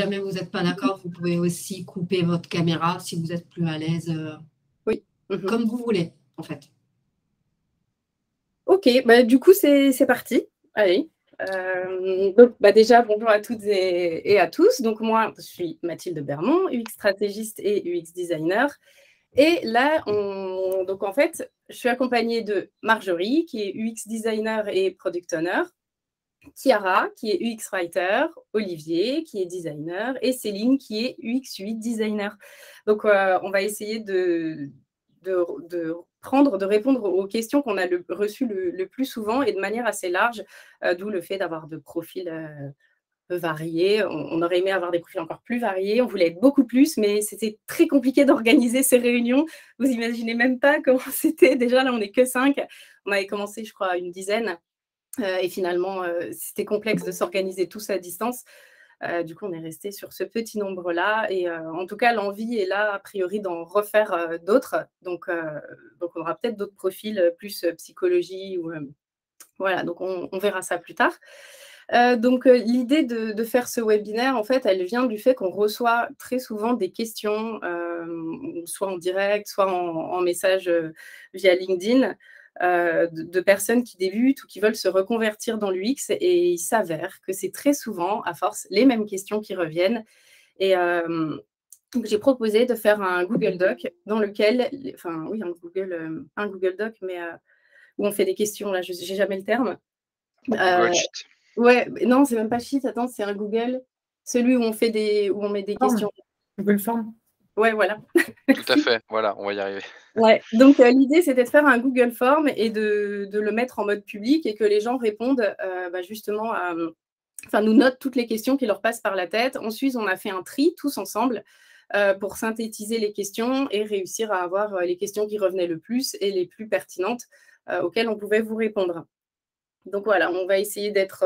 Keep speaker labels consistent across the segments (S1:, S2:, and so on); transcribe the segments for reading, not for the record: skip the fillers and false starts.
S1: jamais vous n'êtes pas d'accord, vous pouvez aussi couper votre caméra si vous êtes plus à l'aise,
S2: Oui.
S1: comme vous voulez, en fait.
S2: Ok, bah, du coup, c'est parti. Allez. Donc, déjà, bonjour à toutes et à tous. Donc, moi, je suis Mathilde Bermond, UX stratégiste et UX designer. Et là, donc en fait, je suis accompagnée de Marjorie, qui est UX designer et product owner, Chiara, qui est UX writer, Olivier, qui est designer, et Céline, qui est UX UI designer. Donc, on va essayer de répondre aux questions qu'on a reçues le plus souvent et de manière assez large, d'où le fait d'avoir de profils variés. On aurait aimé avoir des profils encore plus variés, on voulait être beaucoup plus, mais c'était très compliqué d'organiser ces réunions. Vous imaginez même pas comment c'était. Déjà, là, on n'est que 5. On avait commencé, je crois, une dizaine. Et finalement, c'était complexe de s'organiser tous à distance. Du coup, on est resté sur ce petit nombre-là. Et en tout cas, l'envie est là, a priori, d'en refaire d'autres. Donc, on aura peut-être d'autres profils, plus psychologie. Voilà, donc on verra ça plus tard. Donc, l'idée de faire ce webinaire, en fait, elle vient du fait qu'on reçoit très souvent des questions, soit en direct, soit en message via LinkedIn, de personnes qui débutent ou qui veulent se reconvertir dans l'UX. Et il s'avère que c'est très souvent, à force, les mêmes questions qui reviennent. Et donc, j'ai proposé de faire un Google Doc dans lequel, enfin, oui, un Google Doc, mais où on fait des questions, là, je n'ai jamais le terme.
S3: Google Sheet.
S2: Ouais, non, c'est même pas Sheet, attends, c'est un Google. Celui où on met des questions.
S4: Google Form.
S2: Ouais, voilà.
S3: Tout à fait, voilà, on va y arriver.
S2: Ouais, donc l'idée, c'était de faire un Google Form et de le mettre en mode public et que les gens répondent justement enfin, nous notent toutes les questions qui leur passent par la tête. Ensuite, on a fait un tri tous ensemble pour synthétiser les questions et réussir à avoir les questions qui revenaient le plus et les plus pertinentes auxquelles on pouvait vous répondre. Donc voilà, on va essayer d'être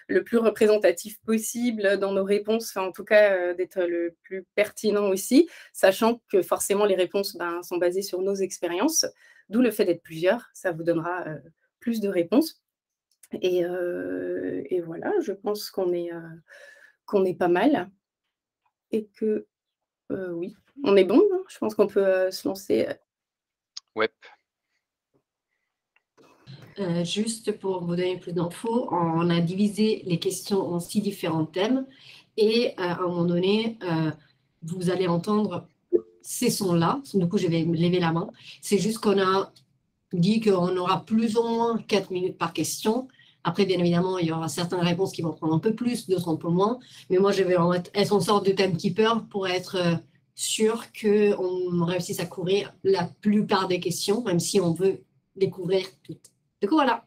S2: le plus représentatif possible dans nos réponses, enfin, en tout cas d'être le plus pertinent aussi, sachant que forcément les réponses sont basées sur nos expériences, d'où le fait d'être plusieurs, ça vous donnera plus de réponses. Et voilà, je pense qu'on est pas mal et que oui, on est bon, hein, je pense qu'on peut se lancer.
S3: Ouais.
S1: Juste pour vous donner plus d'infos, on a divisé les questions en 6 différents thèmes et à un moment donné, vous allez entendre ces sons-là. Du coup, je vais lever la main. C'est juste qu'on a dit qu'on aura plus ou moins 4 minutes par question. Après, bien évidemment, il y aura certaines réponses qui vont prendre un peu plus, d'autres un peu moins. Mais moi, je vais être en sorte de timekeeper pour être sûr qu'on réussisse à couvrir la plupart des questions, même si on veut découvrir toutes. Du coup, voilà.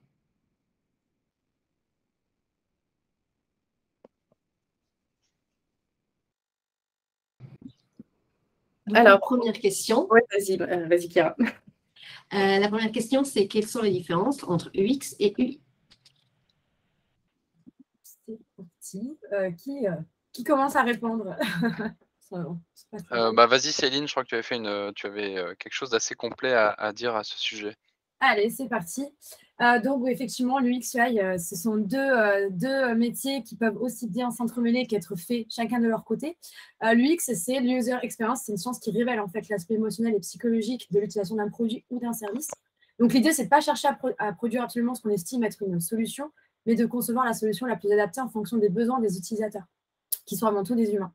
S1: Alors, première question.
S2: Ouais, vas-y, Chiara.
S1: La première question, c'est quelles sont les différences entre UX et UI?
S4: C'est parti. Qui commence à répondre?
S3: Vas-y Céline, je crois que tu avais quelque chose d'assez complet à dire à ce sujet.
S4: Allez, c'est parti. Donc, effectivement, l'UX UI, ce sont deux métiers qui peuvent aussi bien s'entremêler qu'être faits chacun de leur côté. L'UX, c'est l'user experience, c'est une science qui révèle en fait l'aspect émotionnel et psychologique de l'utilisation d'un produit ou d'un service. Donc, l'idée, c'est de ne pas chercher à produire absolument ce qu'on estime être une solution, mais de concevoir la solution la plus adaptée en fonction des besoins des utilisateurs, qui sont avant tout des humains.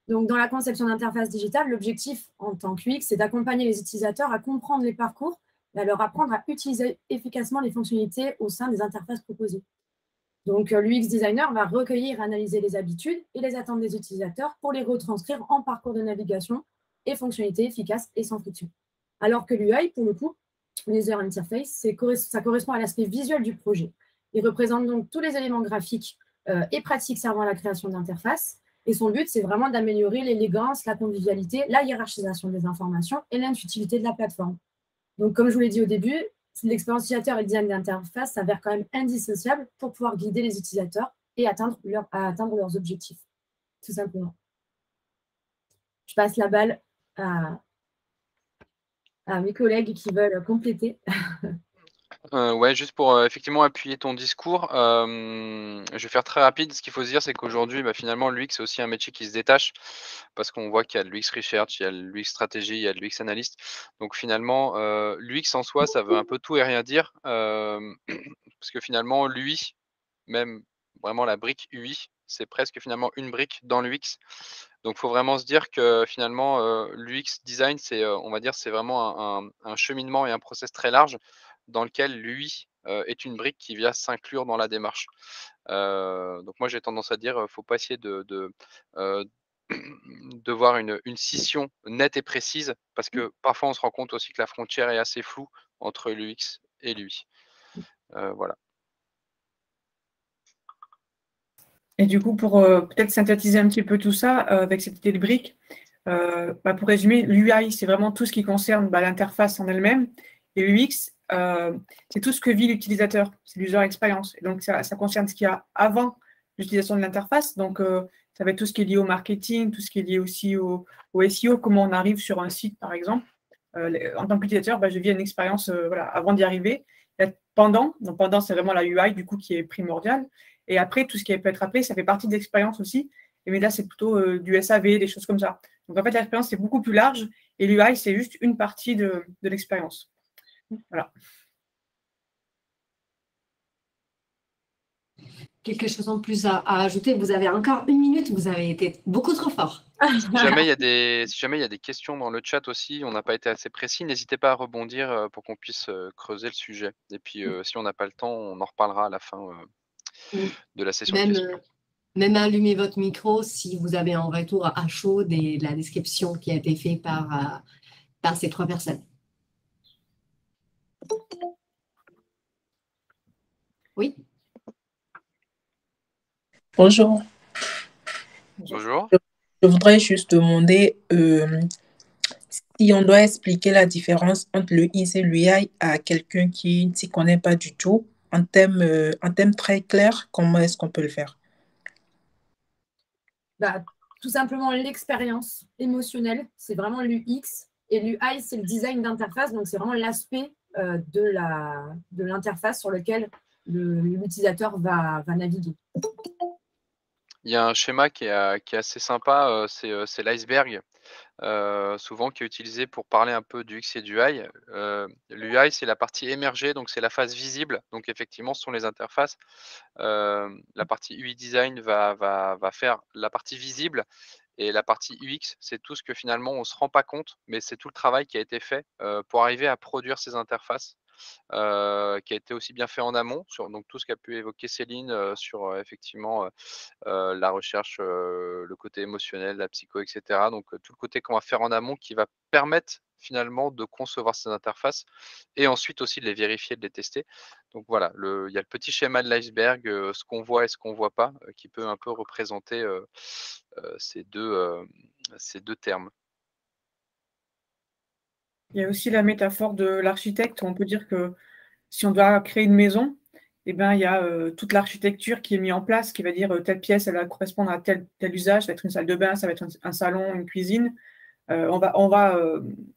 S4: Donc, dans la conception d'interface digitale, l'objectif en tant qu'UX, c'est d'accompagner les utilisateurs à comprendre les parcours et à leur apprendre à utiliser efficacement les fonctionnalités au sein des interfaces proposées. Donc, l'UX designer va recueillir et analyser les habitudes et les attentes des utilisateurs pour les retranscrire en parcours de navigation et fonctionnalités efficaces et sans friction. Alors que l'UI, pour le coup, l'user interface, ça correspond à l'aspect visuel du projet. Il représente donc tous les éléments graphiques et pratiques servant à la création d'interfaces. Et son but, c'est vraiment d'améliorer l'élégance, la convivialité, la hiérarchisation des informations et l'intuitivité de la plateforme. Donc, comme je vous l'ai dit au début, l'expérience utilisateur et le design d'interface s'avèrent quand même indissociables pour pouvoir guider les utilisateurs et atteindre leurs objectifs, tout simplement. Je passe la balle à mes collègues qui veulent compléter.
S3: Ouais, juste pour, effectivement appuyer ton discours, je vais faire très rapide. Ce qu'il faut se dire, c'est qu'aujourd'hui, bah, finalement, l'UX, c'est aussi un métier qui se détache parce qu'on voit qu'il y a de l'UX research, il y a de l'UX stratégie, il y a de l'UX analyst. Donc finalement, l'UX en soi, ça veut un peu tout et rien dire, parce que finalement, l'UI, même vraiment la brique UI, c'est presque finalement une brique dans l'UX. Donc il faut vraiment se dire que finalement, l'UX design, c'est, on va dire, c'est vraiment un cheminement et un process très large dans lequel l'UI, est une brique qui vient s'inclure dans la démarche. Donc moi j'ai tendance à dire, faut pas essayer heu, de voir une scission nette et précise parce que parfois on se rend compte aussi que la frontière est assez floue entre l'UX et l'UI. Voilà.
S5: Et du coup, pour peut-être synthétiser un petit peu tout ça, avec cette idée de brique, pour résumer, l'UI, c'est vraiment tout ce qui concerne l'interface en elle-même. Et l'UX, c'est tout ce que vit l'utilisateur, c'est l'user experience. Et donc, ça concerne ce qu'il y a avant l'utilisation de l'interface. Donc, ça va être tout ce qui est lié au marketing, tout ce qui est lié aussi au SEO, comment on arrive sur un site, par exemple. En tant qu'utilisateur, je vis une expérience avant d'y arriver. Il y a pendant, donc pendant, c'est vraiment la UI, du coup, qui est primordiale. Et après, tout ce qui peut être appelé, ça fait partie de l'expérience aussi. Mais là, c'est plutôt du SAV, des choses comme ça. Donc, en fait, l'expérience, c'est beaucoup plus large. Et l'UI, c'est juste une partie de l'expérience. Voilà.
S1: Quelque chose en plus à ajouter? Vous avez encore 1 minute, vous avez été beaucoup trop fort.
S3: Si jamais il y a des questions dans le chat aussi, on n'a pas été assez précis, n'hésitez pas à rebondir, pour qu'on puisse, creuser le sujet. Et puis, si on n'a pas le temps, on en reparlera à la fin, de la session de
S1: Même,
S3: questions.
S1: même allumez votre micro si vous avez un retour à chaud de la description qui a été faite par ces 3 personnes. Oui?
S6: Bonjour.
S3: Bonjour.
S6: Je voudrais juste demander si on doit expliquer la différence entre le IS et l'UI à quelqu'un qui ne s'y connaît pas du tout, en termes très clairs, comment est-ce qu'on peut le faire?
S4: Tout simplement, l'expérience émotionnelle, c'est vraiment l'UX. Et l'UI, c'est le design d'interface. Donc, c'est vraiment l'aspect de l'interface sur lequel l'utilisateur va naviguer.
S3: Il y a un schéma qui est assez sympa, c'est l'iceberg, souvent qui est utilisé pour parler un peu du X et du Y. L'UI, c'est la partie émergée, donc c'est la phase visible. Donc effectivement, ce sont les interfaces. La partie UI design va faire la partie visible et la partie UX, c'est tout ce que finalement on se rend pas compte, mais c'est tout le travail qui a été fait, pour arriver à produire ces interfaces. Qui a été aussi bien fait en amont sur donc tout ce qu'a pu évoquer Céline, sur, effectivement, la recherche, le côté émotionnel, la psycho et cetera. Donc, tout le côté qu'on va faire en amont qui va permettre finalement de concevoir ces interfaces et ensuite aussi de les vérifier, de les tester. Donc voilà, il y a le petit schéma de l'iceberg, ce qu'on voit et ce qu'on voit pas, qui peut un peu représenter, ces 2 termes.
S5: Il y a aussi la métaphore de l'architecte, où on peut dire que si on doit créer une maison, il y a toute l'architecture qui est mise en place, qui va dire telle pièce, elle va correspondre à tel usage, ça va être une salle de bain, ça va être un salon, une cuisine. On va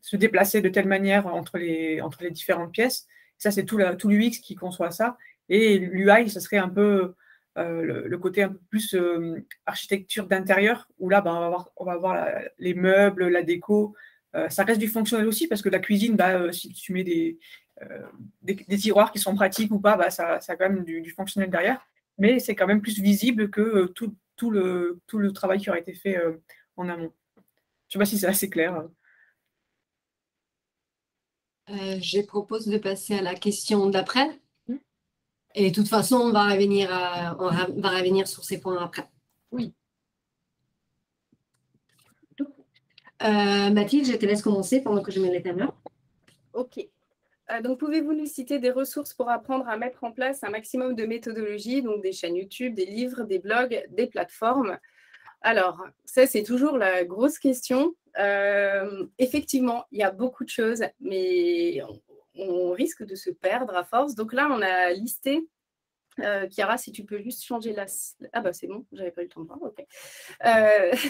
S5: se déplacer de telle manière entre les différentes pièces. Ça, c'est tout l'UX qui conçoit ça. Et l'UI, ce serait un peu le côté un peu plus architecture d'intérieur, où là, on va avoir les meubles, la déco. Ça reste du fonctionnel aussi, parce que la cuisine, si tu mets des tiroirs qui sont pratiques ou pas, ça a quand même du fonctionnel derrière. Mais c'est quand même plus visible que tout le travail qui aurait été fait en amont. Je ne sais pas si c'est assez clair.
S1: Je propose de passer à la question d'après. Et de toute façon, on va revenir sur ces points après.
S4: Oui.
S1: Mathilde, je te laisse commencer pendant que je mets les timers.
S2: OK. Donc, pouvez-vous nous citer des ressources pour apprendre à mettre en place un maximum de méthodologies, donc des chaînes YouTube, des livres, des blogs, des plateformes? Alors, ça, c'est toujours la grosse question. Effectivement, il y a beaucoup de choses, mais on risque de se perdre à force. Donc là, on a listé, Chiara, si tu peux juste changer la... Ah bah c'est bon, j'avais pas eu le temps de voir, ok.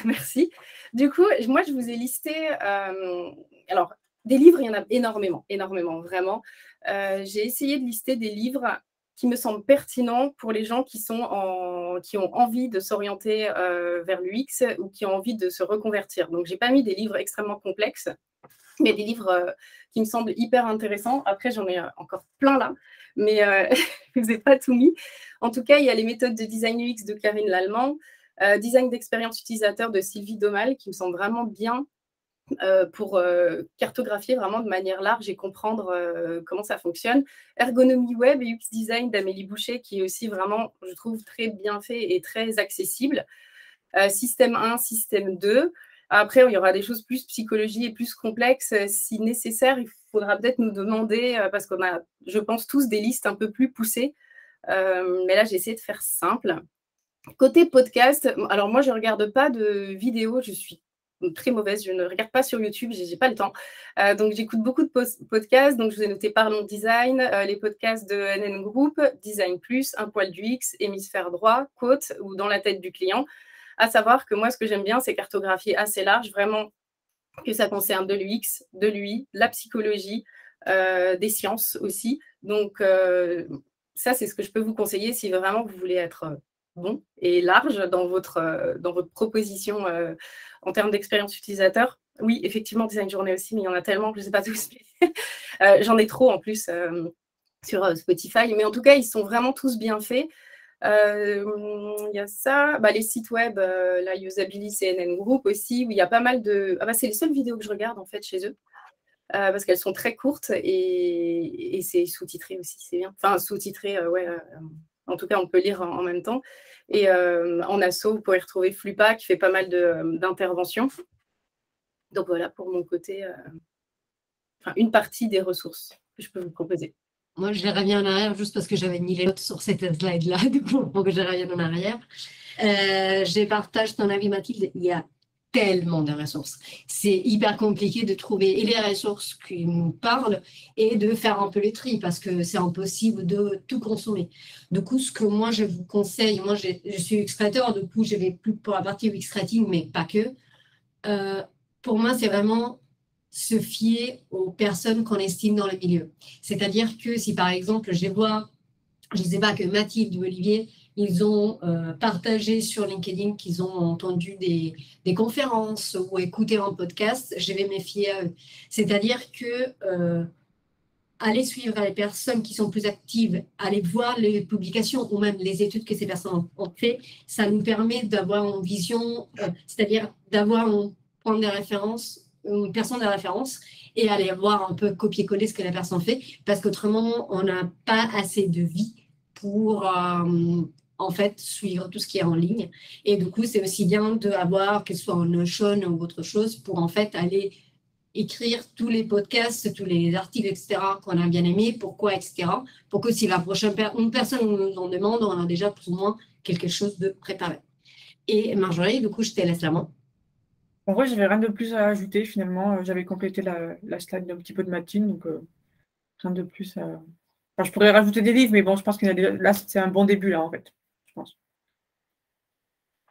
S2: Merci. Du coup, moi, je vous ai listé... alors, des livres, il y en a énormément, vraiment. j'ai essayé de lister des livres qui me semblent pertinents pour les gens qui ont envie de s'orienter vers l'UX ou qui ont envie de se reconvertir. Donc, je n'ai pas mis des livres extrêmement complexes, mais des livres qui me semblent hyper intéressants. Après, j'en ai encore plein là, mais je ne vous ai pas tout mis. En tout cas, il y a les méthodes de design UX de Karine Lallemand, design d'expérience utilisateur de Sylvie Domal, qui me semble vraiment bien pour cartographier vraiment de manière large et comprendre comment ça fonctionne. Ergonomie web et UX design d'Amélie Boucher, qui est aussi vraiment, je trouve, très bien fait et très accessible. Système 1, système 2. Après, il y aura des choses plus psychologie et plus complexes. Si nécessaire, il faudra peut-être nous demander, parce qu'on a, je pense, tous des listes un peu plus poussées. Mais là, j'ai essayé de faire simple. Côté podcast, alors moi, je ne regarde pas de vidéos. Je suis très mauvaise, je ne regarde pas sur YouTube, je n'ai pas le temps. Donc, j'écoute beaucoup de podcasts. Donc, je vous ai noté Parlons Design, les podcasts de NN Group, Design Plus, Un poil du X, Hémisphère droit, Côte ou Dans la tête du client. À savoir que moi, ce que j'aime bien, c'est cartographier assez large, vraiment que ça concerne de l'UX, de l'UI, la psychologie, des sciences aussi. Donc, ça, c'est ce que je peux vous conseiller si vraiment vous voulez être bon et large dans votre proposition en termes d'expérience utilisateur. Oui, effectivement, design journée aussi, mais il y en a tellement que je ne sais pas tous. J'en ai trop en plus sur Spotify. Mais en tout cas, ils sont vraiment tous bien faits. Il y a ça, les sites web, la Usability CNN Group aussi, où il y a pas mal de... c'est les seules vidéos que je regarde en fait chez eux, parce qu'elles sont très courtes et c'est sous-titré aussi, c'est bien. Enfin, sous-titré, en tout cas, on peut lire en même temps. Et en asso, vous pourrez retrouver Flupa qui fait pas mal d'interventions. Donc voilà, pour mon côté, une partie des ressources que je peux vous proposer.
S1: Moi, je reviens en arrière juste parce que j'avais mis les notes sur cette slide-là, du coup, pour que je revienne en arrière. Je partage ton avis, Mathilde. Il y a tellement de ressources. C'est hyper compliqué de trouver et les ressources qui nous parlent et de faire un peu le tri parce que c'est impossible de tout consommer. Du coup, ce que moi, je vous conseille, moi, je suis UX-créateur, du coup, je vais plus pour la partie UX-writing, mais pas que. Pour moi, c'est vraiment se fier aux personnes qu'on estime dans le milieu. C'est-à-dire que si, par exemple, je ne sais pas, que Mathilde ou Olivier, ils ont partagé sur LinkedIn qu'ils ont entendu des conférences ou écouté un podcast, je vais me fier à eux. C'est-à-dire que aller suivre les personnes qui sont plus actives, aller voir les publications ou même les études que ces personnes ont fait, ça nous permet d'avoir une vision, c'est-à-dire d'avoir un point de référence, une personne de référence et aller voir un peu copier-coller ce que la personne fait parce qu'autrement, on n'a pas assez de vie pour en fait suivre tout ce qui est en ligne. Et du coup, c'est aussi bien d'avoir, que ce soit en Notion ou autre chose, pour en fait aller écrire tous les podcasts, tous les articles, etc., qu'on a bien aimés, pourquoi, etc., pour que si la prochaine une personne nous en demande, on a déjà plus ou moins quelque chose de préparé. Et Marjorie, du coup, je te laisse la main.
S5: En vrai, j'avais rien de plus à ajouter finalement. J'avais complété la slide d'un petit peu de Mathilde, donc rien de plus à... Enfin, je pourrais rajouter des livres, mais bon, je pense qu'il y a là, c'est un bon début, là, en fait. Je pense.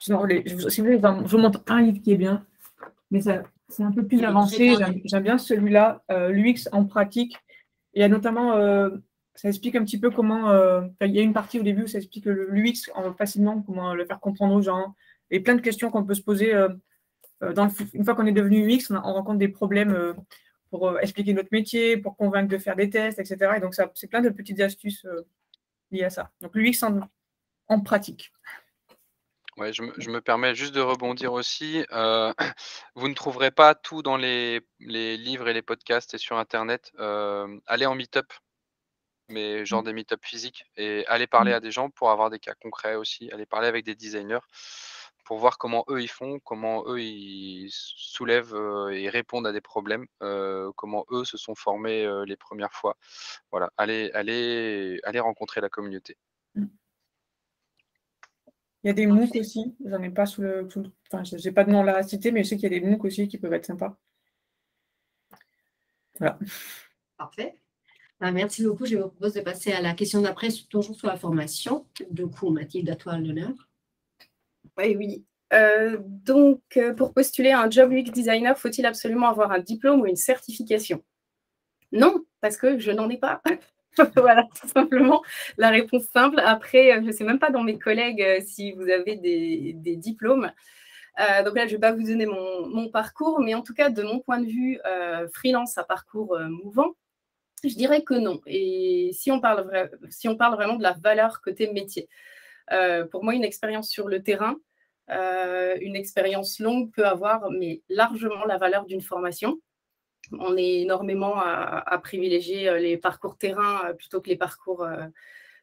S5: Sinon, si vous voulez, je vous montre un livre qui est bien, mais c'est un peu plus avancé. J'aime bien celui-là, l'UX en pratique. Il y a notamment, ça explique un petit peu comment... il y a une partie au début où ça explique l'UX facilement, comment le faire comprendre aux gens, et plein de questions qu'on peut se poser. Une fois qu'on est devenu UX, on rencontre des problèmes pour expliquer notre métier, pour convaincre de faire des tests, etc. Et donc, c'est plein de petites astuces liées à ça. Donc, l'UX en pratique.
S3: Ouais, je me permets juste de rebondir aussi. Vous ne trouverez pas tout dans les livres et les podcasts et sur Internet. Allez en meet-up, mais genre des meet-up physiques, et allez parler à des gens pour avoir des cas concrets aussi. Allez parler avec des designers pour voir comment eux ils font, comment eux ils soulèvent et répondent à des problèmes, comment eux se sont formés les premières fois. Voilà, allez rencontrer la communauté.
S5: Il y a des MOOC aussi. J'en ai pas enfin, je n'ai pas de nom là à citer, mais je sais qu'il y a des MOOC aussi qui peuvent être sympas. Voilà.
S1: Parfait. Merci beaucoup. Je vous propose de passer à la question d'après, toujours sur la formation. Du coup, Mathilde, à toi l'honneur.
S2: Oui. Donc, pour postuler à un job UX designer, faut-il absolument avoir un diplôme ou une certification? Non, parce que je n'en ai pas. Voilà, tout simplement, la réponse simple. Après, je ne sais même pas dans mes collègues si vous avez des diplômes. Donc là, je ne vais pas vous donner mon parcours, mais en tout cas, de mon point de vue, freelance à parcours mouvant, je dirais que non. Et si on parle vraiment de la valeur côté métier, pour moi, une expérience sur le terrain, une expérience longue peut avoir mais largement la valeur d'une formation. On est énormément à privilégier les parcours terrain plutôt que les parcours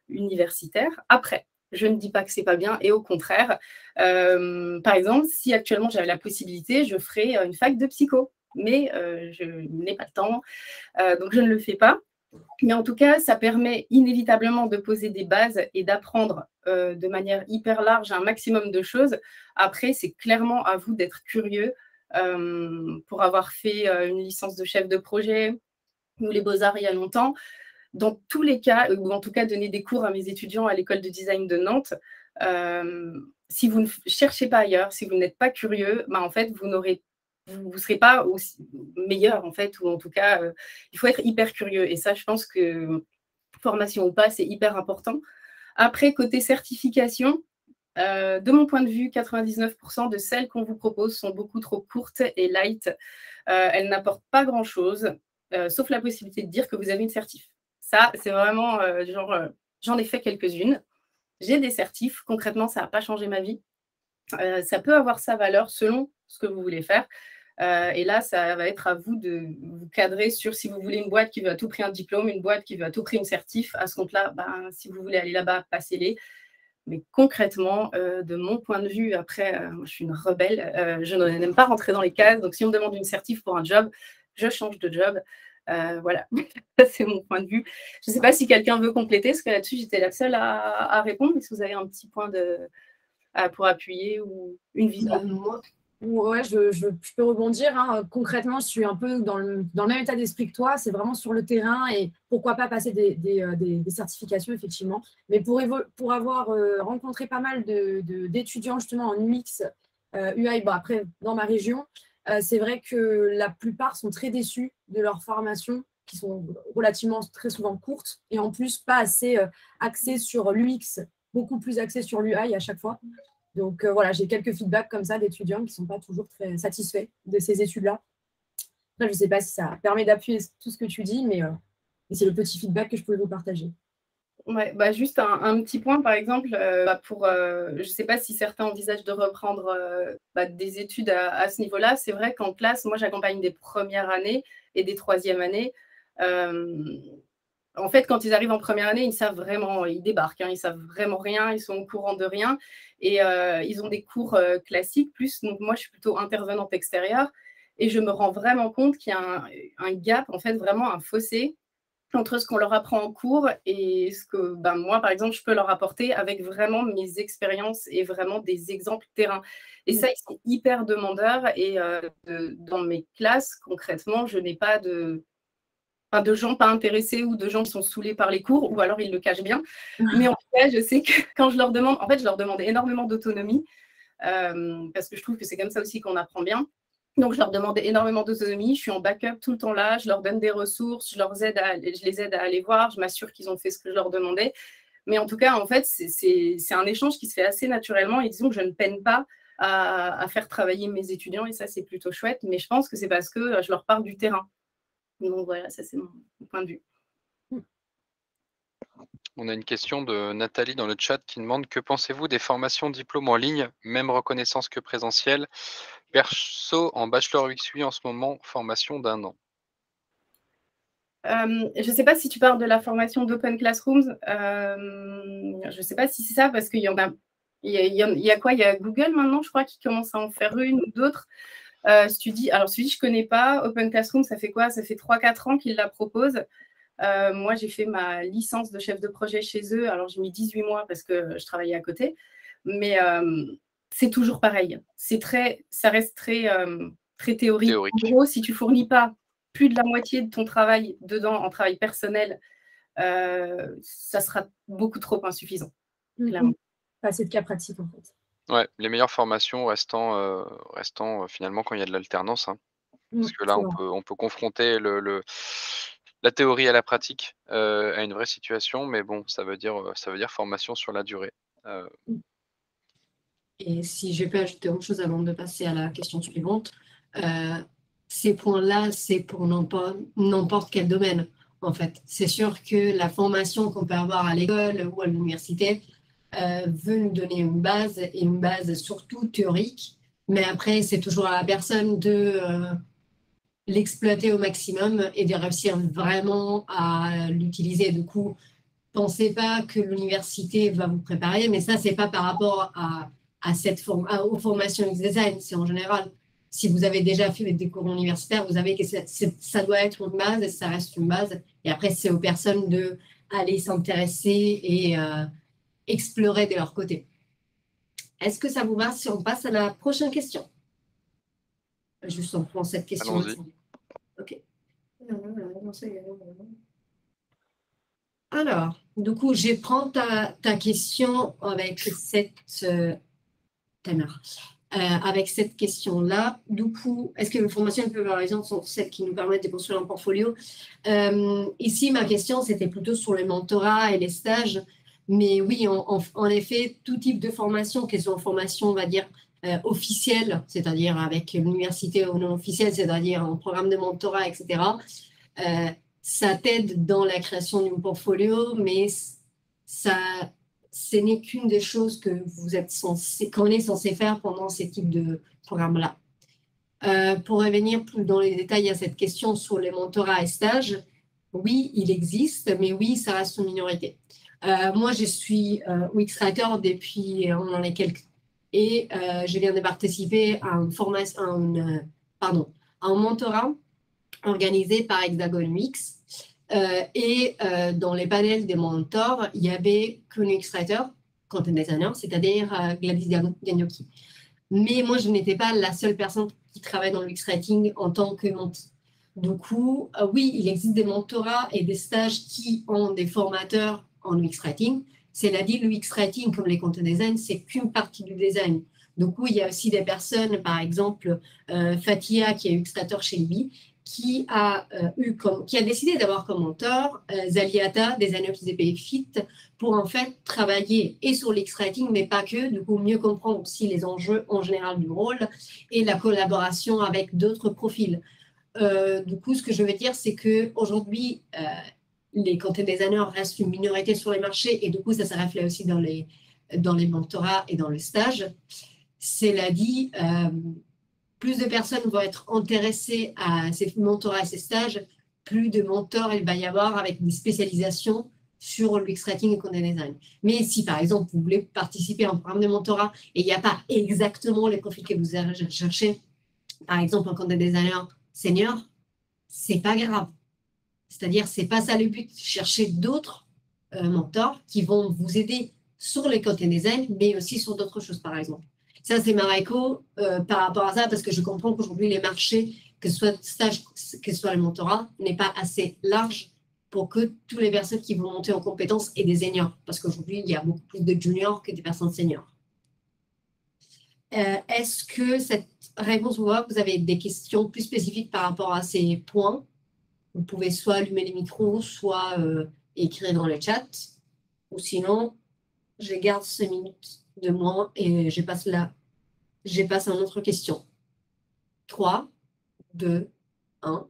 S2: universitaires. Après, je ne dis pas que c'est pas bien, et au contraire, par exemple, si actuellement j'avais la possibilité, je ferais une fac de psycho, mais je n'ai pas le temps, donc je ne le fais pas. Mais en tout cas, ça permet inévitablement de poser des bases et d'apprendre de manière hyper large un maximum de choses. Après, c'est clairement à vous d'être curieux. Pour avoir fait une licence de chef de projet ou les beaux-arts il y a longtemps, dans tous les cas, ou en tout cas donner des cours à mes étudiants à l'école de design de Nantes, si vous ne cherchez pas ailleurs, si vous n'êtes pas curieux, bah, en fait, vous ne serez pas aussi meilleur, en fait, ou en tout cas, il faut être hyper curieux. Et ça, je pense que formation ou pas, c'est hyper important. Après, côté certification, de mon point de vue, 99% de celles qu'on vous propose sont beaucoup trop courtes et light. Elles n'apportent pas grand-chose, sauf la possibilité de dire que vous avez une certif. Ça, c'est vraiment j'en ai fait quelques-unes. J'ai des certifs. Concrètement, ça n'a pas changé ma vie. Ça peut avoir sa valeur selon ce que vous voulez faire. Et là, ça va être à vous de vous cadrer sur si vous voulez une boîte qui veut à tout prix un diplôme, une boîte qui veut à tout prix une certif. À ce compte-là, ben, si vous voulez aller là-bas, passez-les. Mais concrètement, de mon point de vue, après, moi, je suis une rebelle, je n'aime pas rentrer dans les cases. Donc, si on me demande une certif pour un job, je change de job. Voilà, ça, c'est mon point de vue. Je ne sais pas si quelqu'un veut compléter, parce que là-dessus, j'étais la seule à répondre. Est-ce que vous avez un petit point pour appuyer ou une vision?
S4: Moi, ouais, je peux rebondir, hein. Concrètement, je suis un peu dans le même état d'esprit que toi. C'est vraiment sur le terrain et pourquoi pas passer des certifications, effectivement. Mais pour avoir rencontré pas mal d'étudiants justement en UX, UI, bon, après, dans ma région, c'est vrai que la plupart sont très déçus de leur formation, qui sont relativement très souvent courtes et en plus pas assez axées sur l'UX, beaucoup plus axées sur l'UI à chaque fois. Donc voilà, j'ai quelques feedbacks comme ça d'étudiants qui ne sont pas toujours très satisfaits de ces études-là. Après, je ne sais pas si ça permet d'appuyer tout ce que tu dis, mais c'est le petit feedback que je pouvais vous partager.
S2: Ouais, bah juste un petit point, par exemple, je ne sais pas si certains envisagent de reprendre des études à ce niveau-là. C'est vrai qu'en classe, moi, j'accompagne des premières années et des troisièmes années. En fait, quand ils arrivent en première année, ils savent vraiment, ils débarquent, hein, ils savent vraiment rien, ils sont au courant de rien. Et ils ont des cours classiques plus. Donc, moi, je suis plutôt intervenante extérieure. Et je me rends vraiment compte qu'il y a un gap, en fait, vraiment un fossé entre ce qu'on leur apprend en cours et ce que moi, par exemple, je peux leur apporter avec vraiment mes expériences et vraiment des exemples terrain. Et ça, ils sont hyper demandeurs. Et dans mes classes, concrètement, je n'ai pas de gens pas intéressés ou de gens qui sont saoulés par les cours, ou alors ils le cachent bien. Mais en tout cas, je sais que quand je leur demande, en fait, je leur demande énormément d'autonomie, parce que je trouve que c'est comme ça aussi qu'on apprend bien. Donc, je leur demande énormément d'autonomie. Je suis en backup tout le temps là. Je leur donne des ressources. Je les aide à aller voir. Je m'assure qu'ils ont fait ce que je leur demandais. Mais en tout cas, en fait, c'est un échange qui se fait assez naturellement. Et disons que je ne peine pas à faire travailler mes étudiants. Et ça, c'est plutôt chouette. Mais je pense que c'est parce que je leur parle du terrain. Donc, voilà, ça, c'est mon point de vue.
S3: On a une question de Nathalie dans le chat qui demande: que pensez-vous des formations diplômes en ligne, même reconnaissance que présentielle? Perso, en bachelor UX/UI en ce moment, formation d'1 an.
S2: Je ne sais pas si tu parles de la formation d'Open Classrooms. Je ne sais pas si c'est ça, parce qu'il y en a. Il y a quoi? Il y a Google maintenant, je crois, qui commence à en faire une ou d'autres. Celui-ci, je ne connais pas. Open Classroom, ça fait quoi? Ça fait 3-4 ans qu'ils la proposent. Moi, j'ai fait ma licence de chef de projet chez eux. Alors, j'ai mis 18 mois parce que je travaillais à côté. Mais c'est toujours pareil. Ça reste très théorique. En gros, si tu ne fournis pas plus de la moitié de ton travail dedans en travail personnel, ça sera beaucoup trop insuffisant. Clairement.
S4: Pas assez de cas pratiques, en fait.
S3: Ouais, les meilleures formations restant finalement quand il y a de l'alternance, hein. Parce que là, on peut confronter la théorie à la pratique, à une vraie situation, mais bon, ça veut dire formation sur la durée.
S1: Et si je peux ajouter autre chose avant de passer à la question suivante, ces points-là, c'est pour n'importe quel domaine, en fait. C'est sûr que la formation qu'on peut avoir à l'école ou à l'université veut nous donner une base, et une base surtout théorique, mais après, c'est toujours à la personne de l'exploiter au maximum et de réussir vraiment à l'utiliser. Du coup, pensez pas que l'université va vous préparer, mais ça, c'est pas par rapport aux formations X-Design, c'est en général. Si vous avez déjà fait des cours universitaires, vous savez que ça doit être une base, et ça reste une base. Et après, c'est aux personnes d'aller s'intéresser et explorer de leur côté. Est-ce que ça vous va si on passe à la prochaine question? Juste on prend cette question.
S3: Allons-y.
S1: Ok. Alors, du coup, je prends ta question avec avec cette question-là. Du coup, est-ce que les formations et valorisantes sont celles qui nous permettent de construire un portfolio? Ici, ma question, c'était plutôt sur les mentorats et les stages. Mais oui, en effet, tout type de formation, qu'elles soient en formation, on va dire, officielle, c'est-à-dire avec l'université ou non officielle, c'est-à-dire en programme de mentorat, etc., ça t'aide dans la création d'un portfolio, mais ce n'est qu'une des choses que qu'on est censé faire pendant ces types de programmes-là. Pour revenir plus dans les détails à cette question sur les mentorats et stages, oui, il existe, mais oui, ça reste une minorité. Moi, je suis Wixwriter depuis et je viens de participer à un mentorat organisé par Hexagon UX. Dans les panels des mentors, il y avait qu'un Wixwriter, content designer, c'est-à-dire Gladys Gagnocchi. Mais moi, je n'étais pas la seule personne qui travaille dans le Wix-writing en tant que mentee. Du coup, oui, il existe des mentorats et des stages qui ont des formateurs en Wix-writing. C'est-à-dire, le Wix-writing, comme les content design, c'est qu'une partie du design. Du coup, il y a aussi des personnes, par exemple, Fatia, qui est Wixwriter chez Libby, qui a décidé d'avoir comme mentor Zaliata, designer qui s'est fit, pour en fait travailler et sur l'X-Writing, mais pas que, du coup mieux comprendre aussi les enjeux en général du rôle et la collaboration avec d'autres profils. Du coup, ce que je veux dire, c'est qu'aujourd'hui, les content designers restent une minorité sur les marchés, et du coup, ça se reflète aussi dans les mentorats et dans le stage. Cela dit, plus de personnes vont être intéressées à ces mentorats et ces stages, plus de mentors il va y avoir avec des spécialisations sur l'X-Writing et content design. Mais si, par exemple, vous voulez participer à un programme de mentorat et il n'y a pas exactement les profils que vous cherchez, par exemple, un content designer senior, c'est pas grave. C'est-à-dire, c'est pas ça le but. Chercher d'autres mentors qui vont vous aider sur les content design, mais aussi sur d'autres choses, par exemple. Ça, c'est ma réco par rapport à ça, parce que je comprends qu'aujourd'hui, les marchés, que ce soit stage, que ce soit le mentorat, n'est pas assez large pour que toutes les personnes qui vont monter en compétences aient des seniors. Parce qu'aujourd'hui, il y a beaucoup plus de juniors que des personnes seniors. Est-ce que cette réponse vous va? Vous avez des questions plus spécifiques par rapport à ces points? Vous pouvez soit allumer les micros, soit écrire dans le chat. Ou sinon, je garde 5 minutes de moins et je passe à une autre question. 3, 2, 1.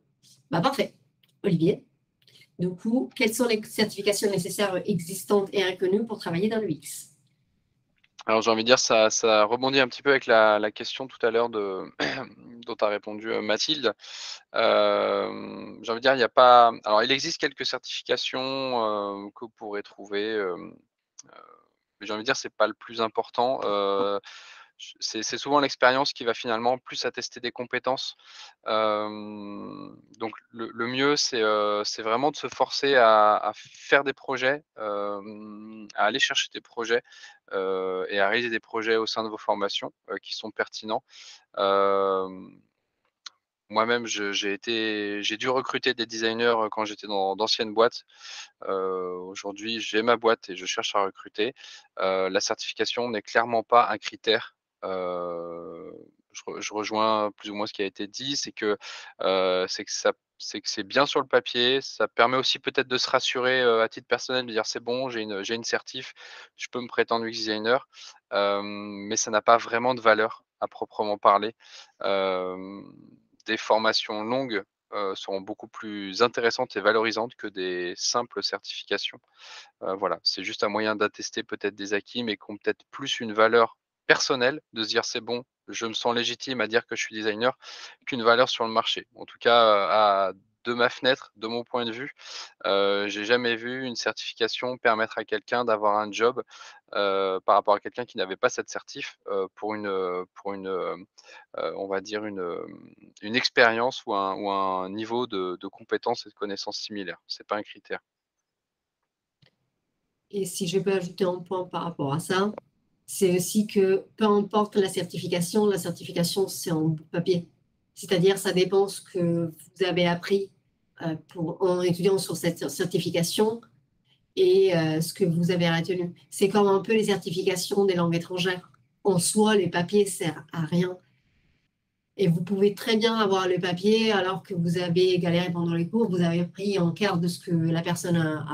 S1: Bah, parfait. Olivier, du coup, quelles sont les certifications nécessaires existantes et inconnues pour travailler dans l'UX?
S3: Alors j'ai envie de dire, ça rebondit un petit peu avec la question tout à l'heure dont a répondu Mathilde. J'ai envie de dire, il n'y a pas. Alors il existe quelques certifications que vous pourrez trouver, mais j'ai envie de dire, c'est pas le plus important. C'est souvent l'expérience qui va finalement plus attester des compétences. Donc le mieux, c'est vraiment de se forcer à faire des projets, à aller chercher des projets et à réaliser des projets au sein de vos formations qui sont pertinents. Moi-même, j'ai dû recruter des designers quand j'étais dans d'anciennes boîtes. Aujourd'hui, j'ai ma boîte et je cherche à recruter. La certification n'est clairement pas un critère. je rejoins plus ou moins ce qui a été dit, c'est que c'est bien sur le papier. Ça permet aussi peut-être de se rassurer à titre personnel, de dire c'est bon, j'ai une certif, je peux me prétendre UX designer, mais ça n'a pas vraiment de valeur à proprement parler. Des formations longues seront beaucoup plus intéressantes et valorisantes que des simples certifications. Voilà, c'est juste un moyen d'attester peut-être des acquis, mais qui ont peut-être plus une valeur personnelle, de se dire: «C'est bon, je me sens légitime à dire que je suis designer», qu'une valeur sur le marché. En tout cas, de ma fenêtre, de mon point de vue, j'ai jamais vu une certification permettre à quelqu'un d'avoir un job, par rapport à quelqu'un qui n'avait pas cette certif, on va dire une expérience ou un niveau de compétences et de connaissances similaires. C'est pas un critère.
S1: Et si je peux ajouter un point par rapport à ça, c'est aussi que peu importe la certification, c'est en bout de papier. C'est-à-dire, ça dépend ce que vous avez appris en étudiant sur cette certification et ce que vous avez retenu. C'est comme un peu les certifications des langues étrangères. En soi, les papiers ne servent à rien. Et vous pouvez très bien avoir le papier alors que vous avez galéré pendant les cours, vous avez pris en quart de ce que la personne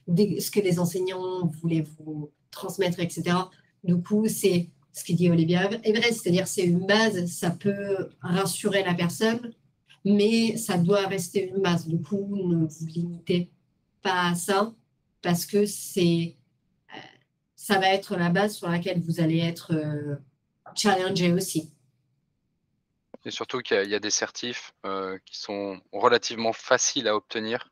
S1: ce que les enseignants voulaient vous transmettre, etc. Du coup, c'est ce que dit Olivia Everest, c'est-à-dire c'est une base, ça peut rassurer la personne, mais ça doit rester une base. Du coup, ne vous limitez pas à ça parce que ça va être la base sur laquelle vous allez être challengé aussi.
S3: Et surtout qu'il y a des certifs qui sont relativement faciles à obtenir.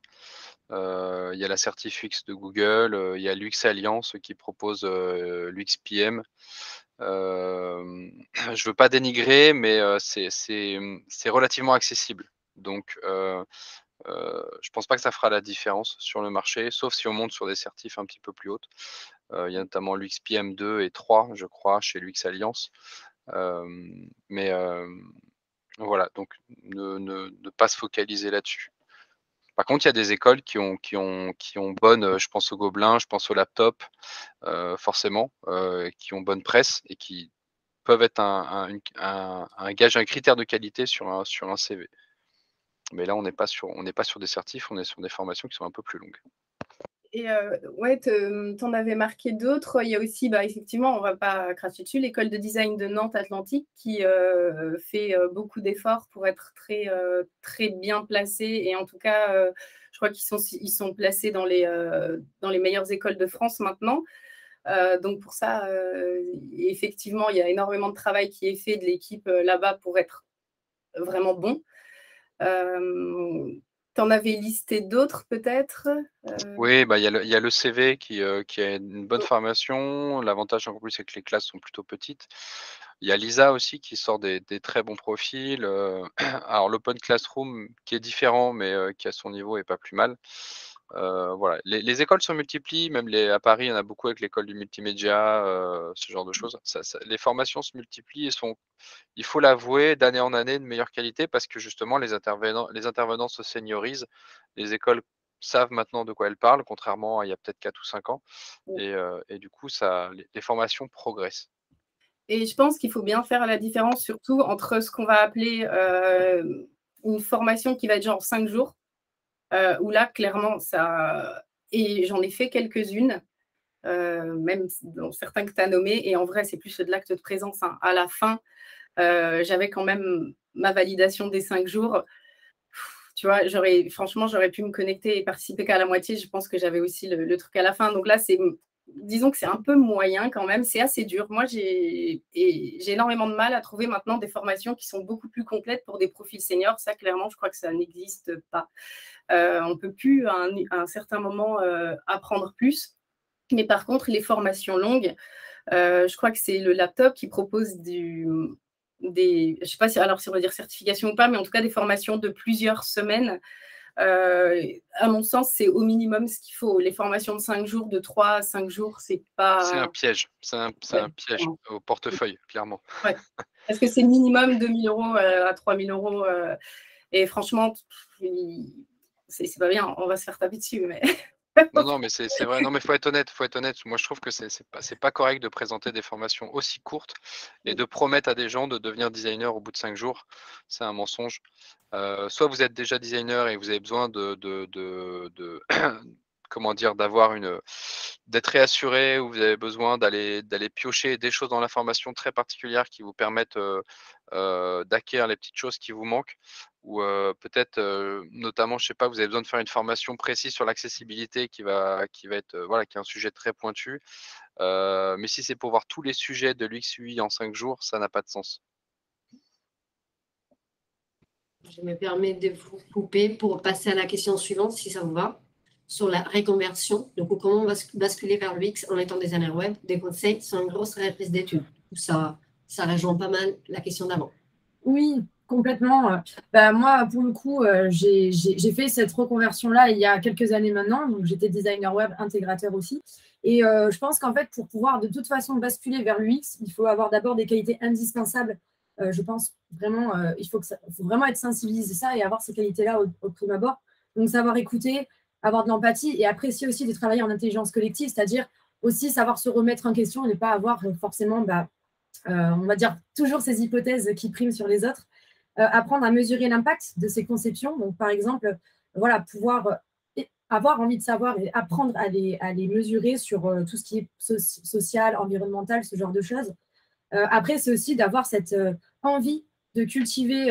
S3: Il y a la certif UX de Google, il y a l'UX Alliance qui propose l'UX PM. Je veux pas dénigrer, mais c'est relativement accessible. Donc, je pense pas que ça fera la différence sur le marché, sauf si on monte sur des certifs un petit peu plus hautes. Il y a notamment l'UX PM 2 et 3, je crois, chez l'UX Alliance. Mais voilà, donc ne pas se focaliser là-dessus. Par contre, il y a des écoles qui ont bonne, je pense au Gobelin, je pense au Laptop, forcément, qui ont bonne presse et qui peuvent être un gage, un critère de qualité sur un CV. Mais là, on n'est pas sur des certifs, on est sur des formations qui sont un peu plus longues.
S2: Et ouais, t'en avais marqué d'autres. Il y a aussi, effectivement, on va pas cracher dessus, l'école de design de Nantes Atlantique qui fait beaucoup d'efforts pour être très, très bien placée. Et en tout cas, je crois qu'ils sont placés dans les meilleures écoles de France maintenant. Donc pour ça, effectivement, il y a énormément de travail qui est fait de l'équipe là-bas pour être vraiment bon. T'en avais listé d'autres peut-être
S3: Oui, il y a le CV qui a une bonne formation. L'avantage encore plus, c'est que les classes sont plutôt petites. Il y a Lisa aussi qui sort des très bons profils. Alors l'Open Classroom qui est différent, mais qui à son niveau est pas plus mal. Voilà, les écoles se multiplient, même à Paris, il y en a beaucoup avec l'école du multimédia, ce genre de choses. Les formations se multiplient et il faut l'avouer, d'année en année, de meilleure qualité parce que justement les intervenants se seniorisent. Les écoles savent maintenant de quoi elles parlent, contrairement à il y a peut-être 4 ou 5 ans. Et du coup, les formations progressent.
S2: Et je pense qu'il faut bien faire la différence surtout entre ce qu'on va appeler une formation qui va être genre 5 jours, où là, clairement, et j'en ai fait quelques-unes, même dans certains que tu as nommés, et en vrai, c'est plus de l'acte de présence. Hein. À la fin, j'avais quand même ma validation des 5 jours. Tu vois, franchement, j'aurais pu me connecter et participer qu'à la moitié. Je pense que j'avais aussi le truc à la fin. Donc là, disons que c'est un peu moyen quand même. C'est assez dur. Moi, j'ai énormément de mal à trouver maintenant des formations qui sont beaucoup plus complètes pour des profils seniors. Ça, clairement, je crois que ça n'existe pas. On ne peut plus, à un certain moment, apprendre plus. Mais par contre, les formations longues, je crois que c'est le Laptop qui propose je ne sais pas si on va dire certification ou pas, mais en tout cas des formations de plusieurs semaines. À mon sens, c'est au minimum ce qu'il faut. Les formations de 5 jours, de 3 à 5 jours, c'est pas...
S3: C'est un piège. C'est un piège au portefeuille, clairement.
S2: Ouais. Parce que c'est minimum 2 000 € à 3 000 €. Et franchement, c'est pas bien, on va se faire taper dessus. Mais...
S3: Non, mais c'est vrai. Non, mais faut être honnête. Faut être honnête. Moi, je trouve que c'est pas correct de présenter des formations aussi courtes et de promettre à des gens de devenir designer au bout de 5 jours. C'est un mensonge. Soit vous êtes déjà designer et vous avez besoin comment dire, d'être réassuré, ou vous avez besoin d'aller piocher des choses dans l'information très particulières qui vous permettent d'acquérir les petites choses qui vous manquent, ou peut-être notamment, je sais pas, vous avez besoin de faire une formation précise sur l'accessibilité qui va être voilà, qui est un sujet très pointu. Mais si c'est pour voir tous les sujets de l'UX UI en 5 jours, ça n'a pas de sens.
S1: Je me permets de vous couper pour passer à la question suivante, si ça vous va, sur la reconversion. Donc, comment basculer vers l'UX en étant designer web? Des conseils sur une grosse reprise d'études. Ça rejoint pas mal la question d'avant.
S4: Oui, complètement. Moi, pour le coup, j'ai fait cette reconversion-là il y a quelques années maintenant. Donc, j'étais designer web, intégrateur aussi. Et je pense qu'en fait, pour pouvoir de toute façon basculer vers l'UX, il faut avoir d'abord des qualités indispensables. Je pense vraiment, il faut vraiment être sensibilisé à ça et avoir ces qualités-là au prime abord. Donc, savoir écouter, avoir de l'empathie et apprécier aussi de travailler en intelligence collective, c'est-à-dire aussi savoir se remettre en question et ne pas avoir forcément, on va dire, toujours ces hypothèses qui priment sur les autres. Apprendre à mesurer l'impact de ces conceptions. Donc, par exemple, voilà, pouvoir avoir envie de savoir et apprendre à les mesurer sur tout ce qui est social, environnemental, ce genre de choses. Après, c'est aussi d'avoir cette envie de cultiver